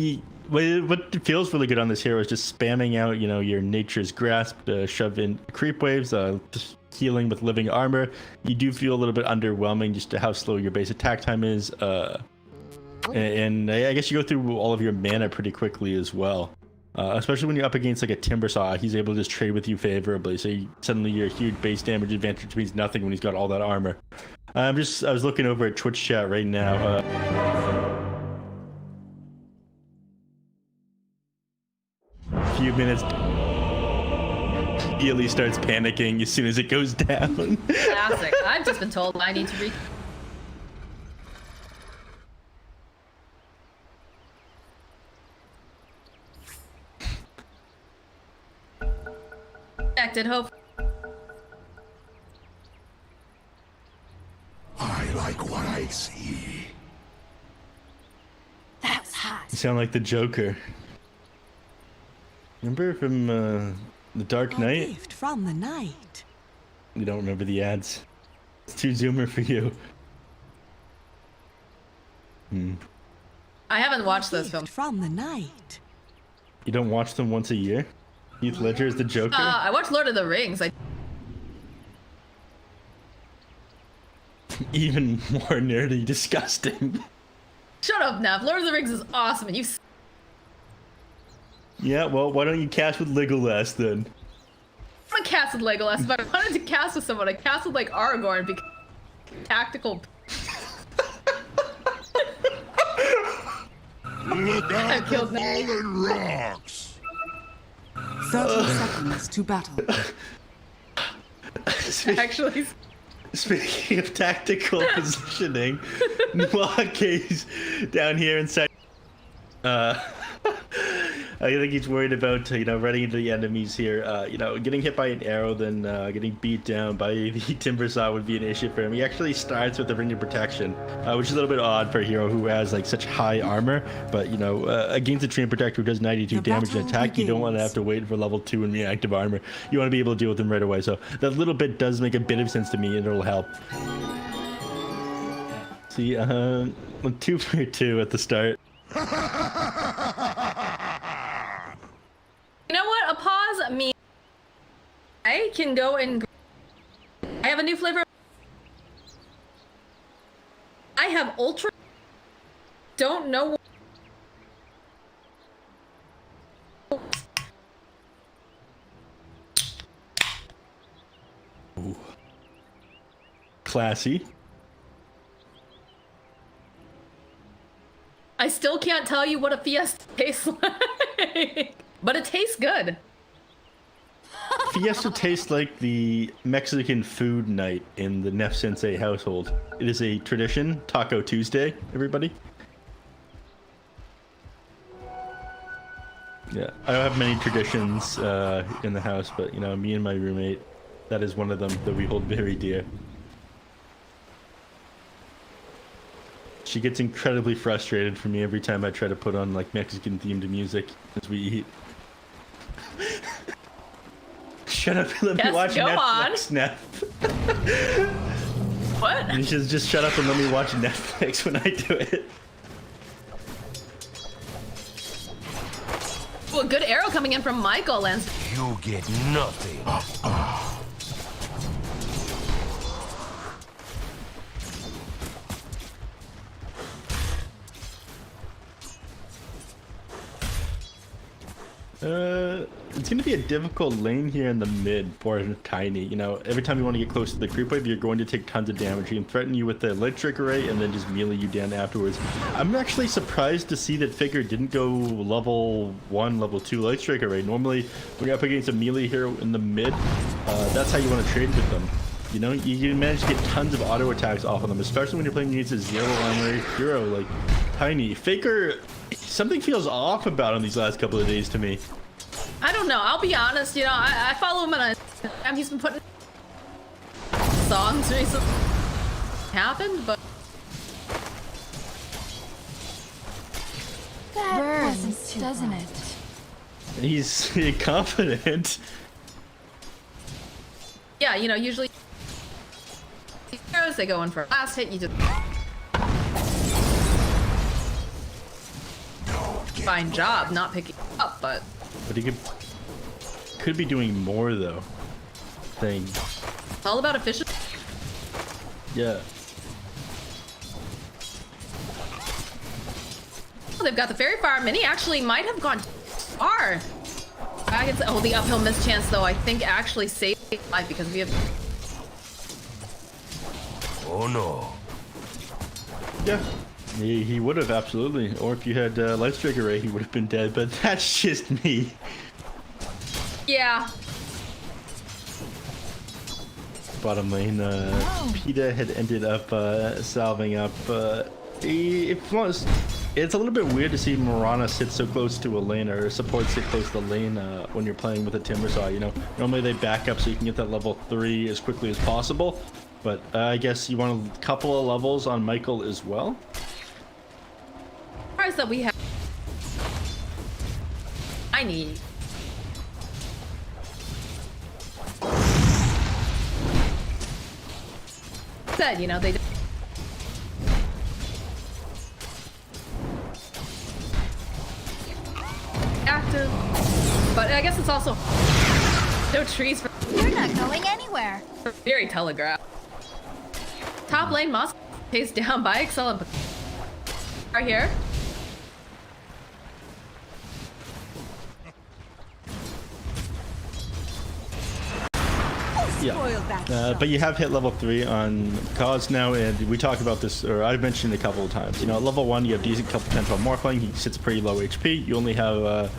what feels really good on this hero is just spamming out, you know, your nature's grasp to shove in creep waves, just healing with living armor. You do feel a little bit underwhelming just to how slow your base attack time is, and I guess you go through all of your mana pretty quickly as well. Especially when you're up against like a Timbersaw, he's able to just trade with you favorably. So suddenly your huge base damage advantage means nothing when he's got all that armor. I was looking over at Twitch chat right now. A few minutes, immediately starts panicking as soon as it goes down. Classic. I've just been told I need to Connected, hope. I like what I see. That's hot. You sound like the Joker. Remember from The Dark Knight? Gift from the night. You don't remember the ads. It's too zoomer for you. I haven't watched this film. Gift from the night. You don't watch them once a year? Heath Ledger is the Joker? I watched Lord of the Rings. Even more nerdy, disgusting. Shut up, Nav. Lord of the Rings is awesome, and you. Yeah, well, why don't you cast with Legolas then? I'm gonna cast with Legolas, but I wanted to cast with someone. I cast with like Aragorn because tactical. Look I out killed for fallen rocks. 30 seconds to battle. Actually, Speaking of tactical positioning, Nwaka's down here inside. I think he's worried about, you know, running into the enemies here. You know, getting hit by an arrow, then getting beat down by the Timbersaw would be an issue for him. He actually starts with the ring of protection, which is a little bit odd for a hero who has like such high armor. But you know, against a Treant Protector who does 92 damage and attack, you don't want to have to wait for level 2 and reactive armor. You want to be able to deal with him right away. So that little bit does make a bit of sense to me, and it'll help. See, 2 for 2 at the start. you know what? A pause means I can go and. I have a new flavor. I have ultra. Don't know. Ooh. Classy. I still can't tell you what a Fiesta tastes like, but it tastes good. Fiesta tastes like the Mexican food night in the Nef Sensei household. It is a tradition, Taco Tuesday, everybody. Yeah, I don't have many traditions in the house, but you know, me and my roommate, that is one of them that we hold very dear. She gets incredibly frustrated for me every time I try to put on like Mexican themed music as we eat. Shut up and let me watch Netflix, Neff. What? You should just shut up and let me watch Netflix when I do it. Well, a good arrow coming in from Michael, Lance. You get nothing. It's going to be a difficult lane here in the mid for Tiny. You know, every time you want to get close to the creep wave, you're going to take tons of damage. He can threaten you with the electric array and then just melee you down afterwards. I'm actually surprised to see that Figure didn't go level 1, level 2 electric array. Normally, when you're up against a melee hero in the mid, that's how you want to trade with them. You know, you manage to get tons of auto attacks off of them, especially when you're playing against a zero armor hero like Tiny. Faker, something feels off about him these last couple of days to me. I don't know. I'll be honest. You know, I follow him on Instagram. He's been putting songs recently. Happened, but That burns, doesn't it? He's confident. yeah, you know, usually these heroes, they go in for a last hit. You just fine job not picking up, but he could be doing more though. Thing. it's all about efficiency. Yeah. Oh, they've got the fairy fire. Mini actually might have gone far. I can say, oh, the uphill mischance though, I think actually saved his life because we have. Oh no. Yeah. He would have, absolutely. Or if you had Light Strike Array, he would have been dead, but that's just me. Yeah. Bottom lane, PETA had ended up salving up. It's a little bit weird to see Mirana sit so close to a lane, or support sit close to the lane when you're playing with a Timbersaw. You know, normally they back up so you can get that level 3 as quickly as possible. But I guess you want a couple of levels on Michael as well. That we have. I need. Said, you know, they. Active, but I guess it's also no trees for. You're not going anywhere. Very telegraph. Top lane Moss chased down by Excel and right here. Yeah, but you have hit level 3 on Cause now, and we talked about this, or I've mentioned it a couple of times. You know, at level 1, you have decent kill potential on Morphling. He sits pretty low HP. You only have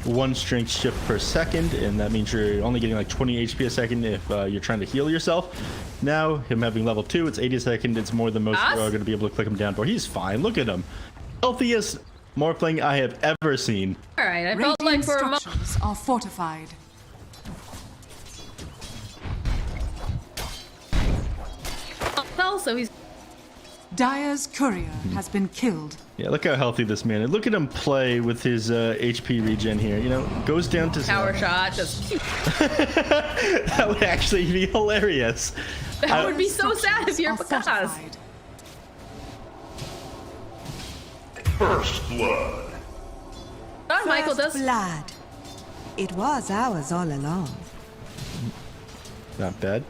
1 strength shift per second, and that means you're only getting like 20 HP a second if you're trying to heal yourself. Now, him having level 2, it's 80 a second. It's more than most people are going to be able to click him down for. He's fine. Look at him. Healthiest Morphling I have ever seen. All right, I felt like for a moment. Structures are fortified. Also, he's Dire's courier has been killed. Yeah, look how healthy this man is. Look at him play with his HP regen here. You know, goes down to power shot. Just that would actually be hilarious. that would be so sad if you're Picasso. First blood. Oh, Michael does. Blood. It was ours all along. Not bad.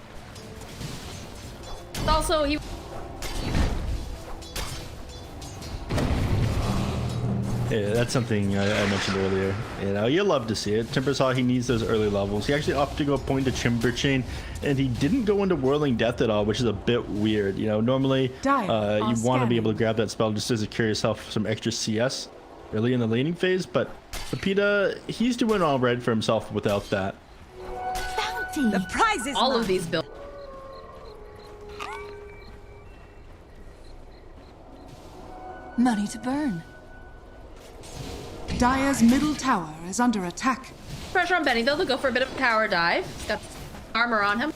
Also, he. Yeah, that's something I mentioned earlier. You know, you love to see it. Timbersaw, he needs those early levels. He actually opted to go point to Timber Chain, and he didn't go into Whirling Death at all, which is a bit weird. You know, normally you want to be able to grab that spell just to secure yourself some extra CS early in the laning phase, but PETA, he's doing all right for himself without that. Bounty. The prize is All mine. of these builds. Money to burn. Dire's middle tower is under attack. Pressure on Benny though. They'll go for a bit of a tower dive. He's got armor on him.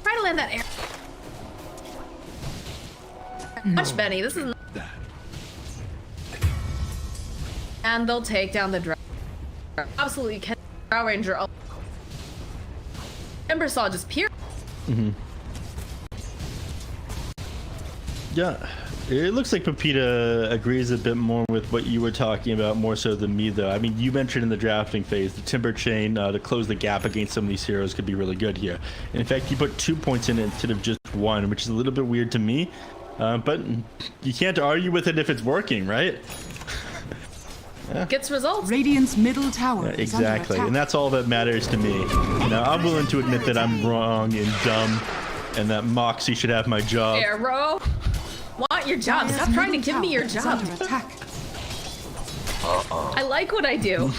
Try to land that air. Much Benny. This is. And they'll take down the dragon. Absolutely can. Drow Ranger. Ember Saw just pierced. Yeah, it looks like Pepita agrees a bit more with what you were talking about, more so than me, though. I mean, you mentioned in the drafting phase, the Timber Chain to close the gap against some of these heroes could be really good here. And in fact, you put 2 points in it instead of just 1, which is a little bit weird to me. But you can't argue with it if it's working, right? Gets results. Radiant's middle tower is under Exactly, attack. and that's all that matters to me. Now, I'm willing to admit that I'm wrong and dumb, and that Moxie should have my job. Arrow. Want your job. Stop trying to give me your job. Under attack. I like what I do.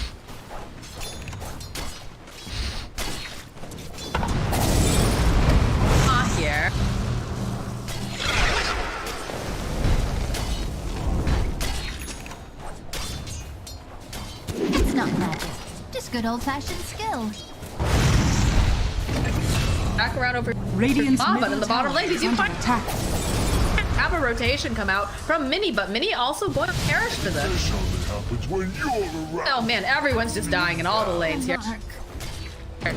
Here. It's not magic. Just good old-fashioned skill. Back around over. Radiant's But middle in the bottom tower lane, did is you under find? attack. Have a rotation come out from Mini, but Mini also going to perish for this. happens when you're around. Oh man, everyone's just dying in all the lanes here.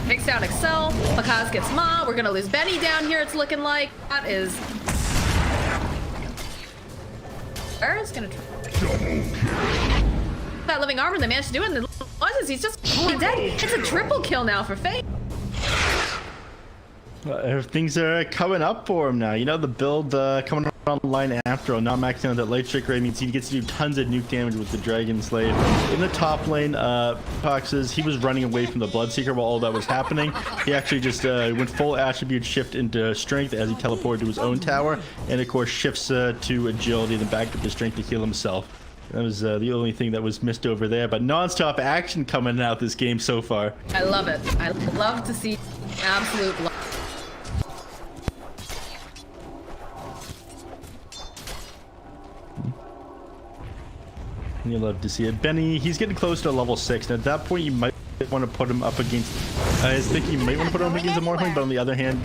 Takes down Excel. Makas gets Ma. We're gonna lose Benny down here. It's looking like that is. Is gonna try. That living armor they managed to do it, and the was he's just dead. It's a triple kill now for Faye. Things are coming up for him now. You know, the build coming online after all, not maxing out that light trick rate means he gets to do tons of nuke damage with the Dragon Slave. In the top lane, Foxes, he was running away from the Bloodseeker while all that was happening. He actually just went full attribute shift into strength as he teleported to his own tower, and of course shifts to agility, then back up to strength to heal himself. That was the only thing that was missed over there, but non-stop action coming out this game so far. I love it. I love to see absolute love. You love to see it. Benny, he's getting close to level 6. And at that point, you might want to put him up against... I was thinking you might want to put him up against a Morphling, but on the other hand...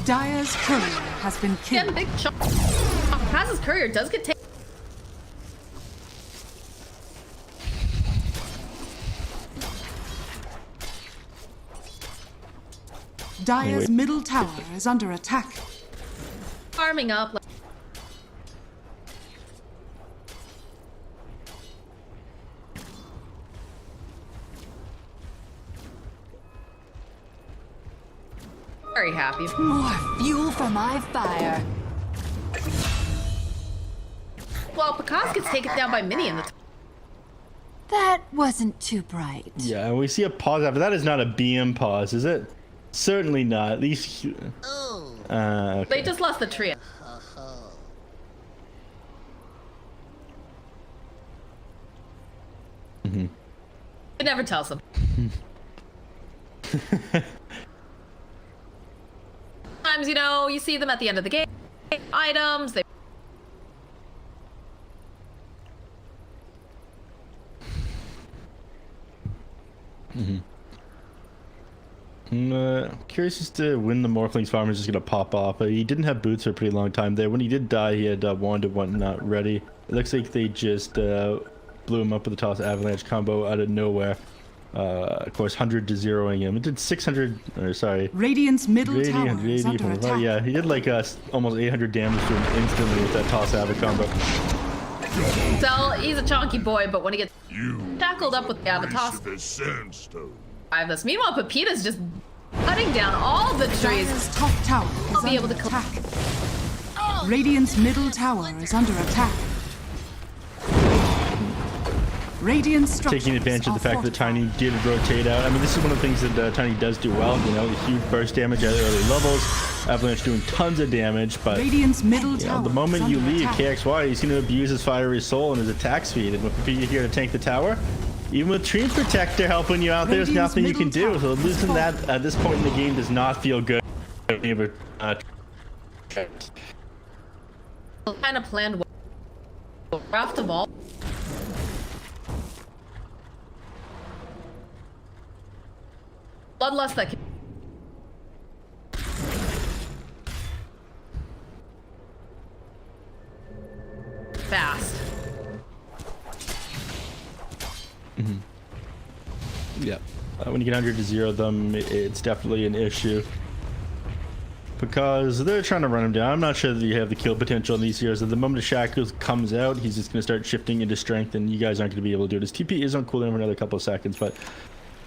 Dire's courier has been Again, killed. big chunk. Kaz's courier does get taken. Dire's middle tower is under attack. Farming up. Like, very happy. More fuel for my fire. Well, Picasso gets taken down by Mini in the That wasn't too bright. Yeah, and we see a pause after. That is not a BM pause, is it? Certainly not. At least... okay. They just lost the trio. It never tells them. Sometimes, you know, you see them at the end of the game. Items, they... Curious as to when the Morphling's farm is just going to pop off. He didn't have boots for a pretty long time there. When he did die, he had wand and whatnot ready. It looks like they just blew him up with a toss avalanche combo out of nowhere. Of course, 100 to zeroing him. It did 600, or sorry. Radiant's middle tower 80, is under attack. yeah, he did like almost 800 damage to him instantly with that toss ava combo. So, he's a chonky boy, but when he gets tackled up with the Avatos, I this. Meanwhile, Pepita's just cutting down all the trees. Dire's top tower is I'll be able under to attack. Radiant's middle tower is under attack. Radiant structures Taking advantage of the fact that Tiny did rotate out. I mean, this is one of the things that Tiny does do well. You know, the huge burst damage at early levels. Avalanche doing tons of damage, but Radiant's middle you know, tower the moment is you under leave attack. KXY, he's going to abuse his fiery soul and his attack speed. And with Pepita here to tank the tower, even with Treant Protector helping you out, there's Radiant's nothing you can middle do. So tower losing is that at this point in the game does not feel good. Kind of planned well. Raft of all. Bloodlust that can... fast. Yeah. When you get 100 to 0 them, it's definitely an issue. Because they're trying to run him down. I'm not sure that you have the kill potential in these heroes. At the moment the Shackles comes out, he's just going to start shifting into strength, and you guys aren't going to be able to do it. His TP is on cooldown for another couple of seconds, but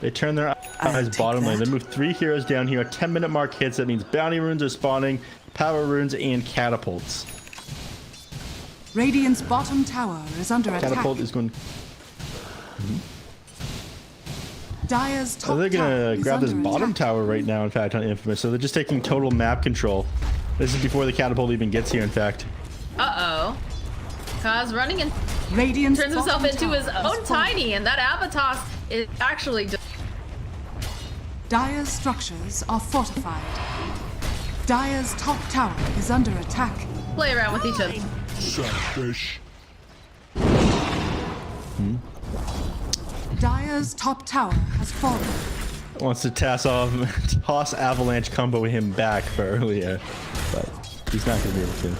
they turn their eyes bottom lane. They move 3 heroes down here. A 10-minute mark hits. That means bounty runes are spawning, power runes, and catapults. Radiant's bottom tower is under attack. Catapult is going... Dire's top they're tower gonna grab this is under bottom attack. tower right now, in fact, on Infamous. So they're just taking total map control. This is before the catapult even gets here, in fact. Uh-oh. Kaz running in, Radiant's turns himself bottom into tower his is own falling. tiny, and that Abatos is actually just Dire's structures are fortified. Dire's top tower is under attack. play around with each other. Selfish. Dire's top tower has fallen. Wants to toss avalanche combo him back for earlier, but he's not gonna be able to.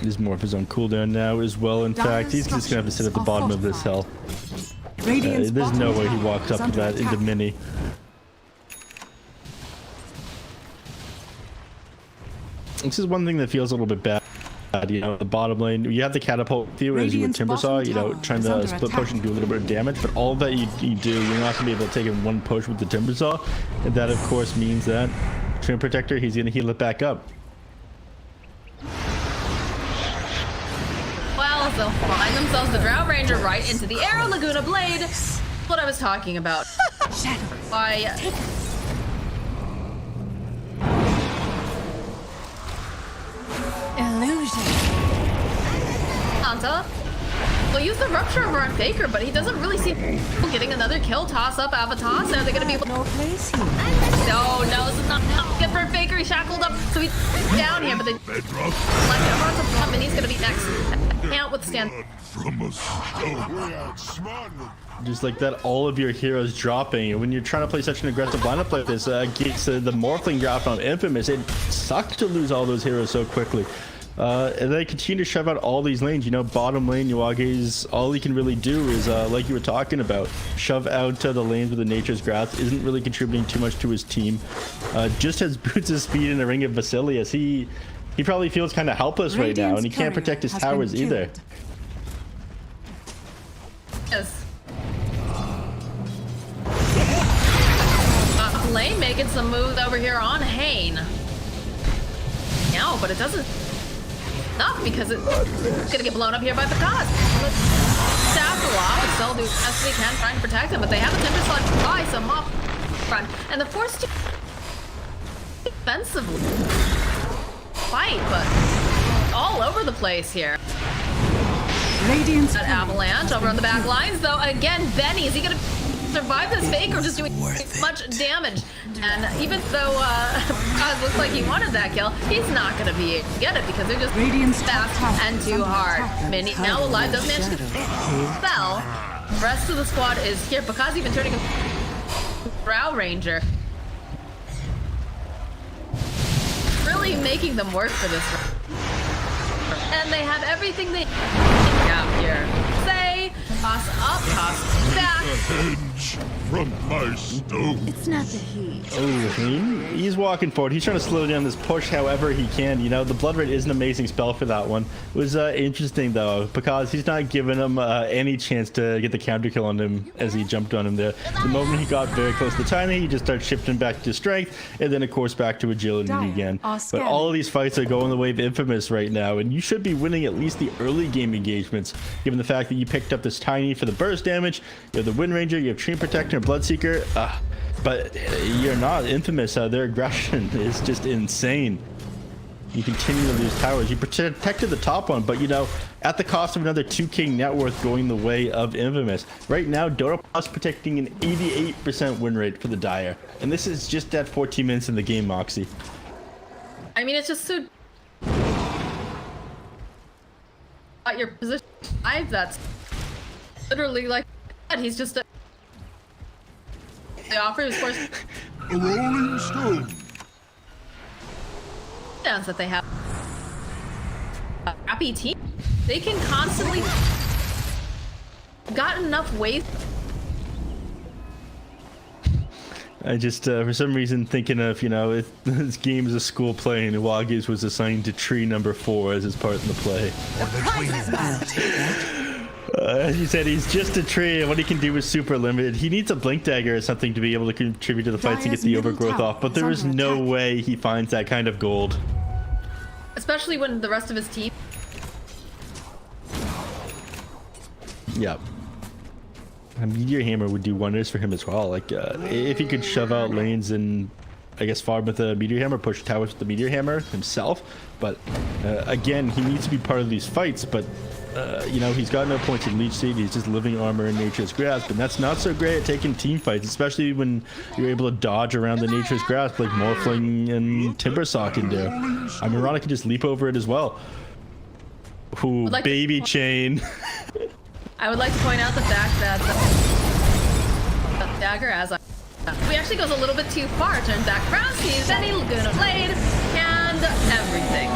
He's more of his own cooldown now as well. In fact, he's just gonna have to sit at the bottom of this hell. Radiant's There's no bottom way he tower walks is up to under that into attack. mini. This is one thing that feels a little bit bad. You know, the bottom lane, you have the catapult with you as you would Radiant's Timbersaw, bottom you know, tower trying is to under split attack. push and do a little bit of damage, but all that you do, you're not going to be able to take in one push with the Timbersaw. And that, of course, means that Trim Protector, he's going to heal it back up. Well, they'll find themselves the Drow Ranger right into the Arrow Laguna Blade. What I was talking about. Why? Illusion. Santa will use the Rupture over on Faker, but he doesn't really see getting another kill. Toss up Avatos. Are they going to be able No place here. No, this is not good for Faker. He's shackled up, so he's down here, but they like Avatos to come, and he's going to be next. Can't withstand. From a stone. Just like that, all of your heroes dropping. When you're trying to play such an aggressive lineup like this, against the Morphling draft on Infamous, it sucks to lose all those heroes so quickly. And they continue to shove out all these lanes. You know, bottom lane, Yuage's, all he can really do is, like you were talking about, shove out the lanes with the Nature's Grasp. Isn't really contributing too much to his team. Just has boots of speed in the ring of Basilius. He probably feels kind of helpless right now, and he can't protect his towers either. Yes. Lane making some moves over here on Hane. No, but it doesn't. Not because it's gonna get blown up here by Picard. Staff aloft, they'll do as they can trying to protect him, but they have a Timber Sludge to buy some off front, and they're forced to defensively fight, but all over the place here. Radiant's That Avalanche over on the back lines, though. Again, Benny, is he gonna survive this fake or just doing much damage? And even though Kaz looks like he wanted that kill, he's not gonna be able to get it because they're just Radiant's fast top tower and is too under hard. attack. Mini now alive, doesn't manage to spell. The rest of the squad is here. Because even turning a Drow Ranger. Really making them work for this. And they have everything they have here. Say, toss up, toss back. Hedge from my stone. It's not the heat. Oh, he's walking forward. He's trying to slow down this push however he can. You know, the Blood Red is an amazing spell for that one. It was interesting, though, because he's not giving him any chance to get the counter kill on him as he jumped on him there. The moment he got very close to Tiny, he just started shifting back to strength, and then, of course, back to agility again. But all of these fights are going the way of Infamous right now, and you should be winning at least the early game engagements, given the fact that you picked up this Tiny for the burst damage, you have the Wind Ranger, you have Treant Protector, and Bloodseeker, but you're not Infamous. Their aggression is just insane. You continue to lose towers. You protected the top one, but you know, at the cost of another 2K net worth going the way of Infamous. Right now, Dota Plus protecting an 88% win rate for the Dire. And this is just at 14 minutes in the game, Moxie. I mean, it's just so... At your position 5, that's literally like... He's just a... The offer is, of course, A rolling stone. Downs that they have. A crappy team. They can constantly got enough ways. I just, for some reason, thinking of, you know, if this game is a school play and Iwagi's was assigned to tree number 4 as his part in the play. As you said, he's just a tree, and what he can do is super limited. He needs a blink dagger or something to be able to contribute to the fights and get the overgrowth off, but there is no way he finds that kind of gold. Especially when the rest of his team. Yep. A meteor hammer would do wonders for him as well. Like, if he could shove out lanes and, I guess, farm with a meteor hammer, push towers with the meteor hammer himself. But again, he needs to be part of these fights. But you know, he's got no points in leech seed. He's just living armor in nature's grasp, and that's not so great at taking team fights, especially when you're able to dodge around the nature's grasp like Morphling and Timbersaw can do. I mean, Rana can just leap over it as well. Ooh, like baby chain. I would like to point out the fact that the dagger, as we actually goes a little bit too far, turns back around, sees any Laguna Blade, and everything.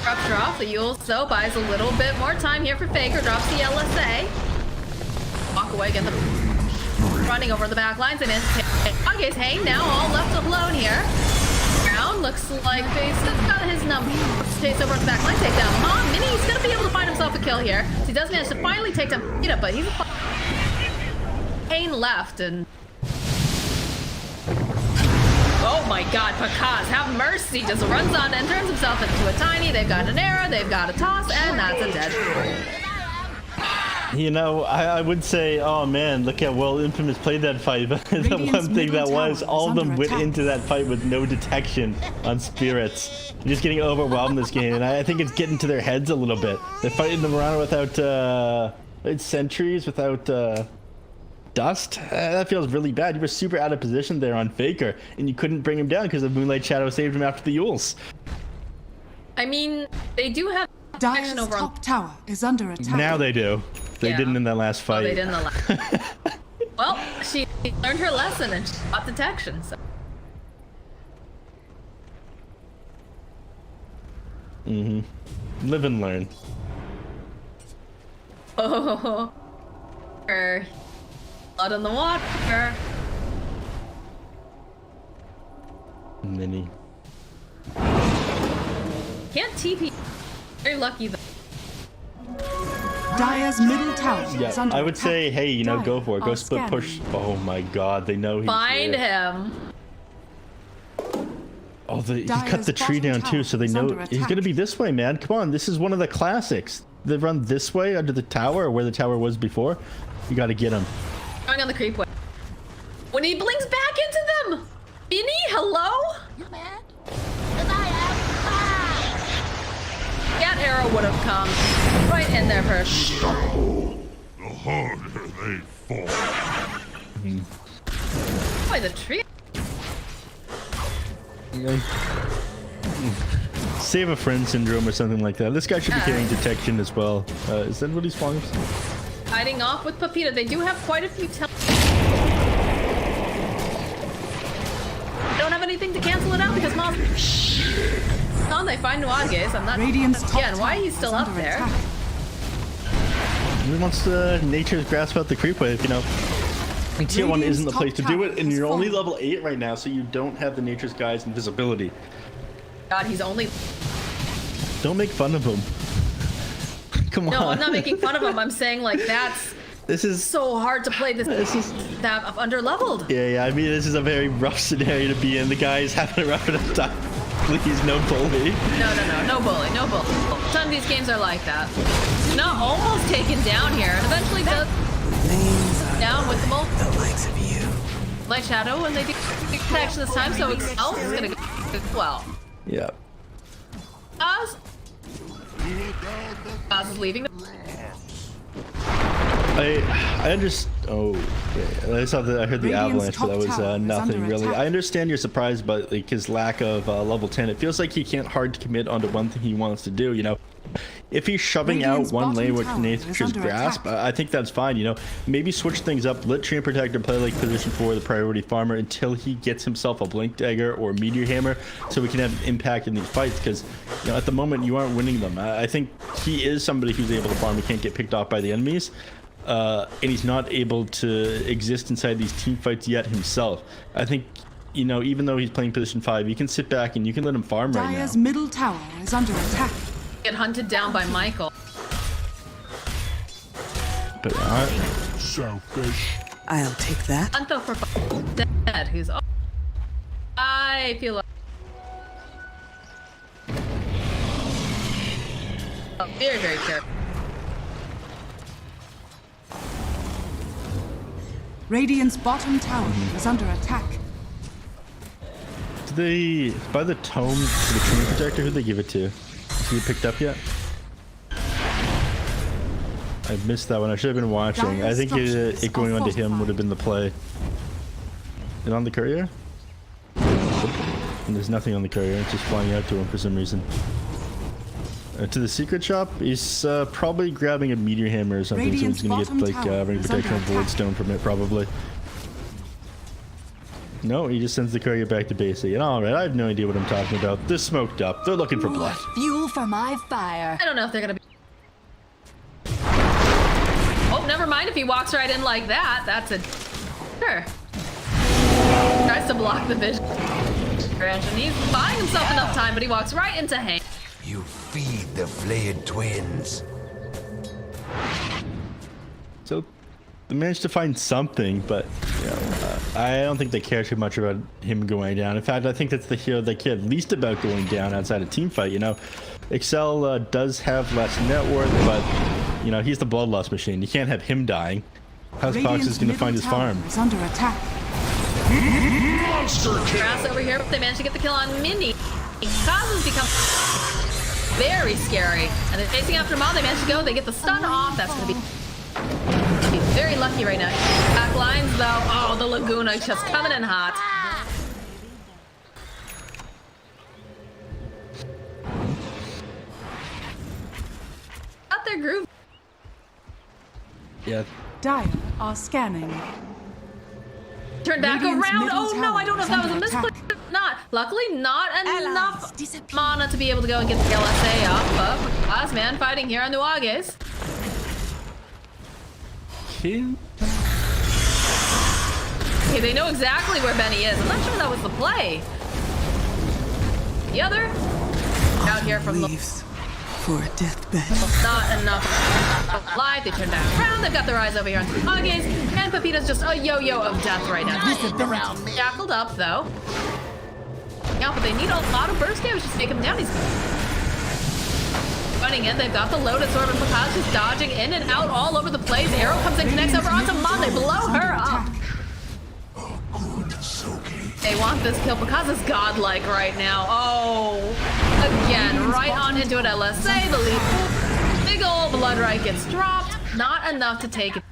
Rupture off the Yule, so buys a little bit more time here for Faker, drops the LSA. Walk away, get the running over the back lines, and it's Hey, now all left alone here. Looks like Face has got his number. Stays over on the back line, take down Mini. He's gonna be able to find himself a kill here. So he does manage to finally take down Peter, but he's Kane left and oh my god, Pakaz, have mercy. Just runs on and turns himself into a tiny. They've got an arrow, they've got a toss, and that's a dead. You know, I would say, oh man, look how well Infamous played that fight, but the one thing that was, all of them went into that fight with no detection on spirits. You're just getting overwhelmed this game, and I think it's getting to their heads a little bit. They're fighting them around without sentries, without dust. That feels really bad. You were super out of position there on Faker, and you couldn't bring him down because the Moonlight Shadow saved him after the Yules. I mean, they do have Dire's over top tower is under attack. Now they do. They didn't in that last fight. Oh, they did in the last. Well, she learned her lesson and she got detection. So. Live and learn. Oh, blood in the water. Mini. Can't TP. Very lucky though. Dire's middle tower is under I would attack. say, hey, you know, Dire go for it. Go are split push. scanning. Oh my god, they know he's Find there. him. Oh, he Dire's cut the tree bottom down too, so they tower is know under he's gonna attack. be this way, man. Come on, this is one of the classics. They run this way under the tower, or where the tower was before. You gotta get him. Going on the creep way. When he blinks back into them! Vinny, hello? That arrow would have come right in there for The harder they fall. boy, the tree. Save a friend syndrome or something like that. This guy should be carrying detection as well. Is that what he's falling? Hiding off with Papita. They do have quite a few don't have anything to cancel it out because Miles. Oh, they find Nuages. I'm not. Radiant's top Again, why tower he's still is up under there? attack. He wants nature's grasp out the creep wave, you know. And tier 1 isn't the place to do it, and you're only level 8 right now, so you don't have the nature's guy's invisibility. God, he's only. Don't make fun of him. Come on. No, I'm not making fun of him. I'm saying like that's This is so hard to play. This is that under leveled. yeah. I mean, this is a very rough scenario to be in. The guy is having a rough enough time. Please, no bully. No bully, no bully. Some of these games are like that. Not almost taken down here, and eventually does down with the The likes of you. Light Shadow, and they do protection this time, so Excel is gonna go well. Yeah. Oz is leaving. I understand. Oh, yeah. I saw that. I heard the Radiant's avalanche, but that top was tower is nothing under really. attack. I understand you're surprised by like his lack of level 10. It feels like he can't hard to commit onto one thing he wants to do. You know, if he's shoving Radiant's out one lane with bottom tower is Nature's under Grasp, attack. I think that's fine. You know, maybe switch things up. Let Treant Protector play like position 4, the priority farmer, until he gets himself a Blink Dagger or Meteor Hammer, so we can have impact in these fights. Because you know, at the moment you aren't winning them. I think he is somebody who's able to farm. He can't get picked off by the enemies. And he's not able to exist inside these team fights yet himself. I think, you know, even though he's playing position 5, you can sit back and you can let him farm right now. Dire's middle tower is under attack. Get hunted down by Michael. But Selfish. I'll take that. Hunt though for dead. Who's? I feel like. Oh, very, very careful. Radiant's bottom tower is under attack. do they buy the tome for the Treant Protector? Who'd they give it to? Is he picked up yet? I missed that one. I should have been watching. I think it going on to him would have been the play. And on the courier? And there's nothing on the courier. It's just flying out to him for some reason. To the secret shop, he's probably grabbing a meteor hammer or something, so he's gonna get like ring protection or void stone from it probably. No, he just sends the courier back to base again. Alright, I have no idea what I'm talking about. They're smoked up. They're looking for blood. Fuel for my fire. I don't know if they're gonna be. Oh, never mind if he walks right in like that. That's a. Sure. Tries to block the vision. And he's buying himself enough time, but he walks right into Hank. You feed the flayed twins. So they managed to find something, but you know, I don't think they care too much about him going down. In fact, I think that's the hero they care least about going down outside a team fight. You know, Excel does have less net worth, but you know, he's the bloodlust machine. You can't have him dying. How's Fox is going to find his farm? Is under attack. Monster kill! Grass over here, but they managed to get the kill on Minnie. Causes become very scary, and they're chasing after him on. They managed to go. They get the stun off. That's going to be very lucky right now. Back lines though. Oh, the Laguna just coming in hot. Got their groove. Yeah. Dire are scanning. Turn back Radiant's around. middle Oh no, I don't know if that was a tower is under misclick. Not. Luckily, not enough Allies disappear. mana to be able to go and get the LSA off of Osman fighting here on the Nuages. Okay, they know exactly where Benny is. I'm not sure that was the play. The other out here from the Leaves for a deathbed. not enough live. They turn back around. They've got their eyes over here on the Nuages, and Pepita's just a yo-yo of death right now. Around me. Shackled up though. Yeah, but they need a lot of burst damage to take him down. He's running in. They've got the Lotus Orb, and Paka's just dodging in and out all over the place. Arrow comes in, connects over onto Mon. They blow her up. They want this kill. Paka's godlike right now. Oh, again, right on into an LSA. The lead. Big ol' blood right gets dropped. Not enough to take it.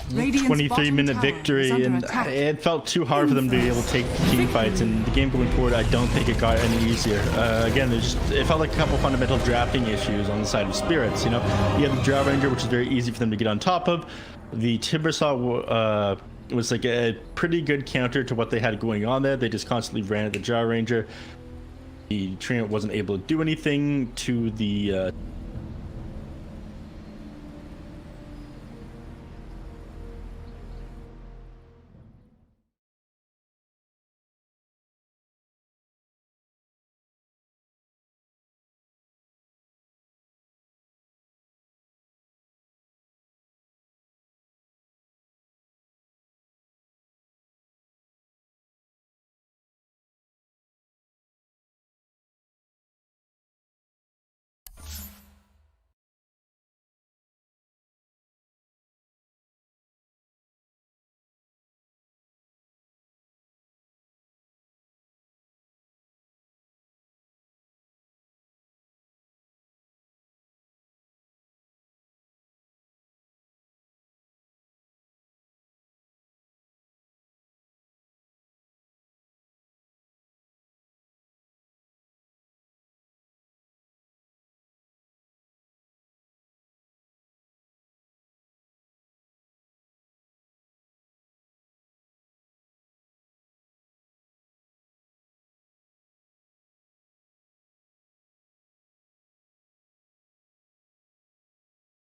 23-minute victory, and it felt too hard for them to be able to take team fights, and the game going forward, I don't think it got any easier. Again, it felt like a couple fundamental drafting issues on the side of Spirits. You know, you have the Drow Ranger, which is very easy for them to get on top of. The Timbersaw was like a pretty good counter to what they had going on there. They just constantly ran at the Drow Ranger. The Treant wasn't able to do anything to the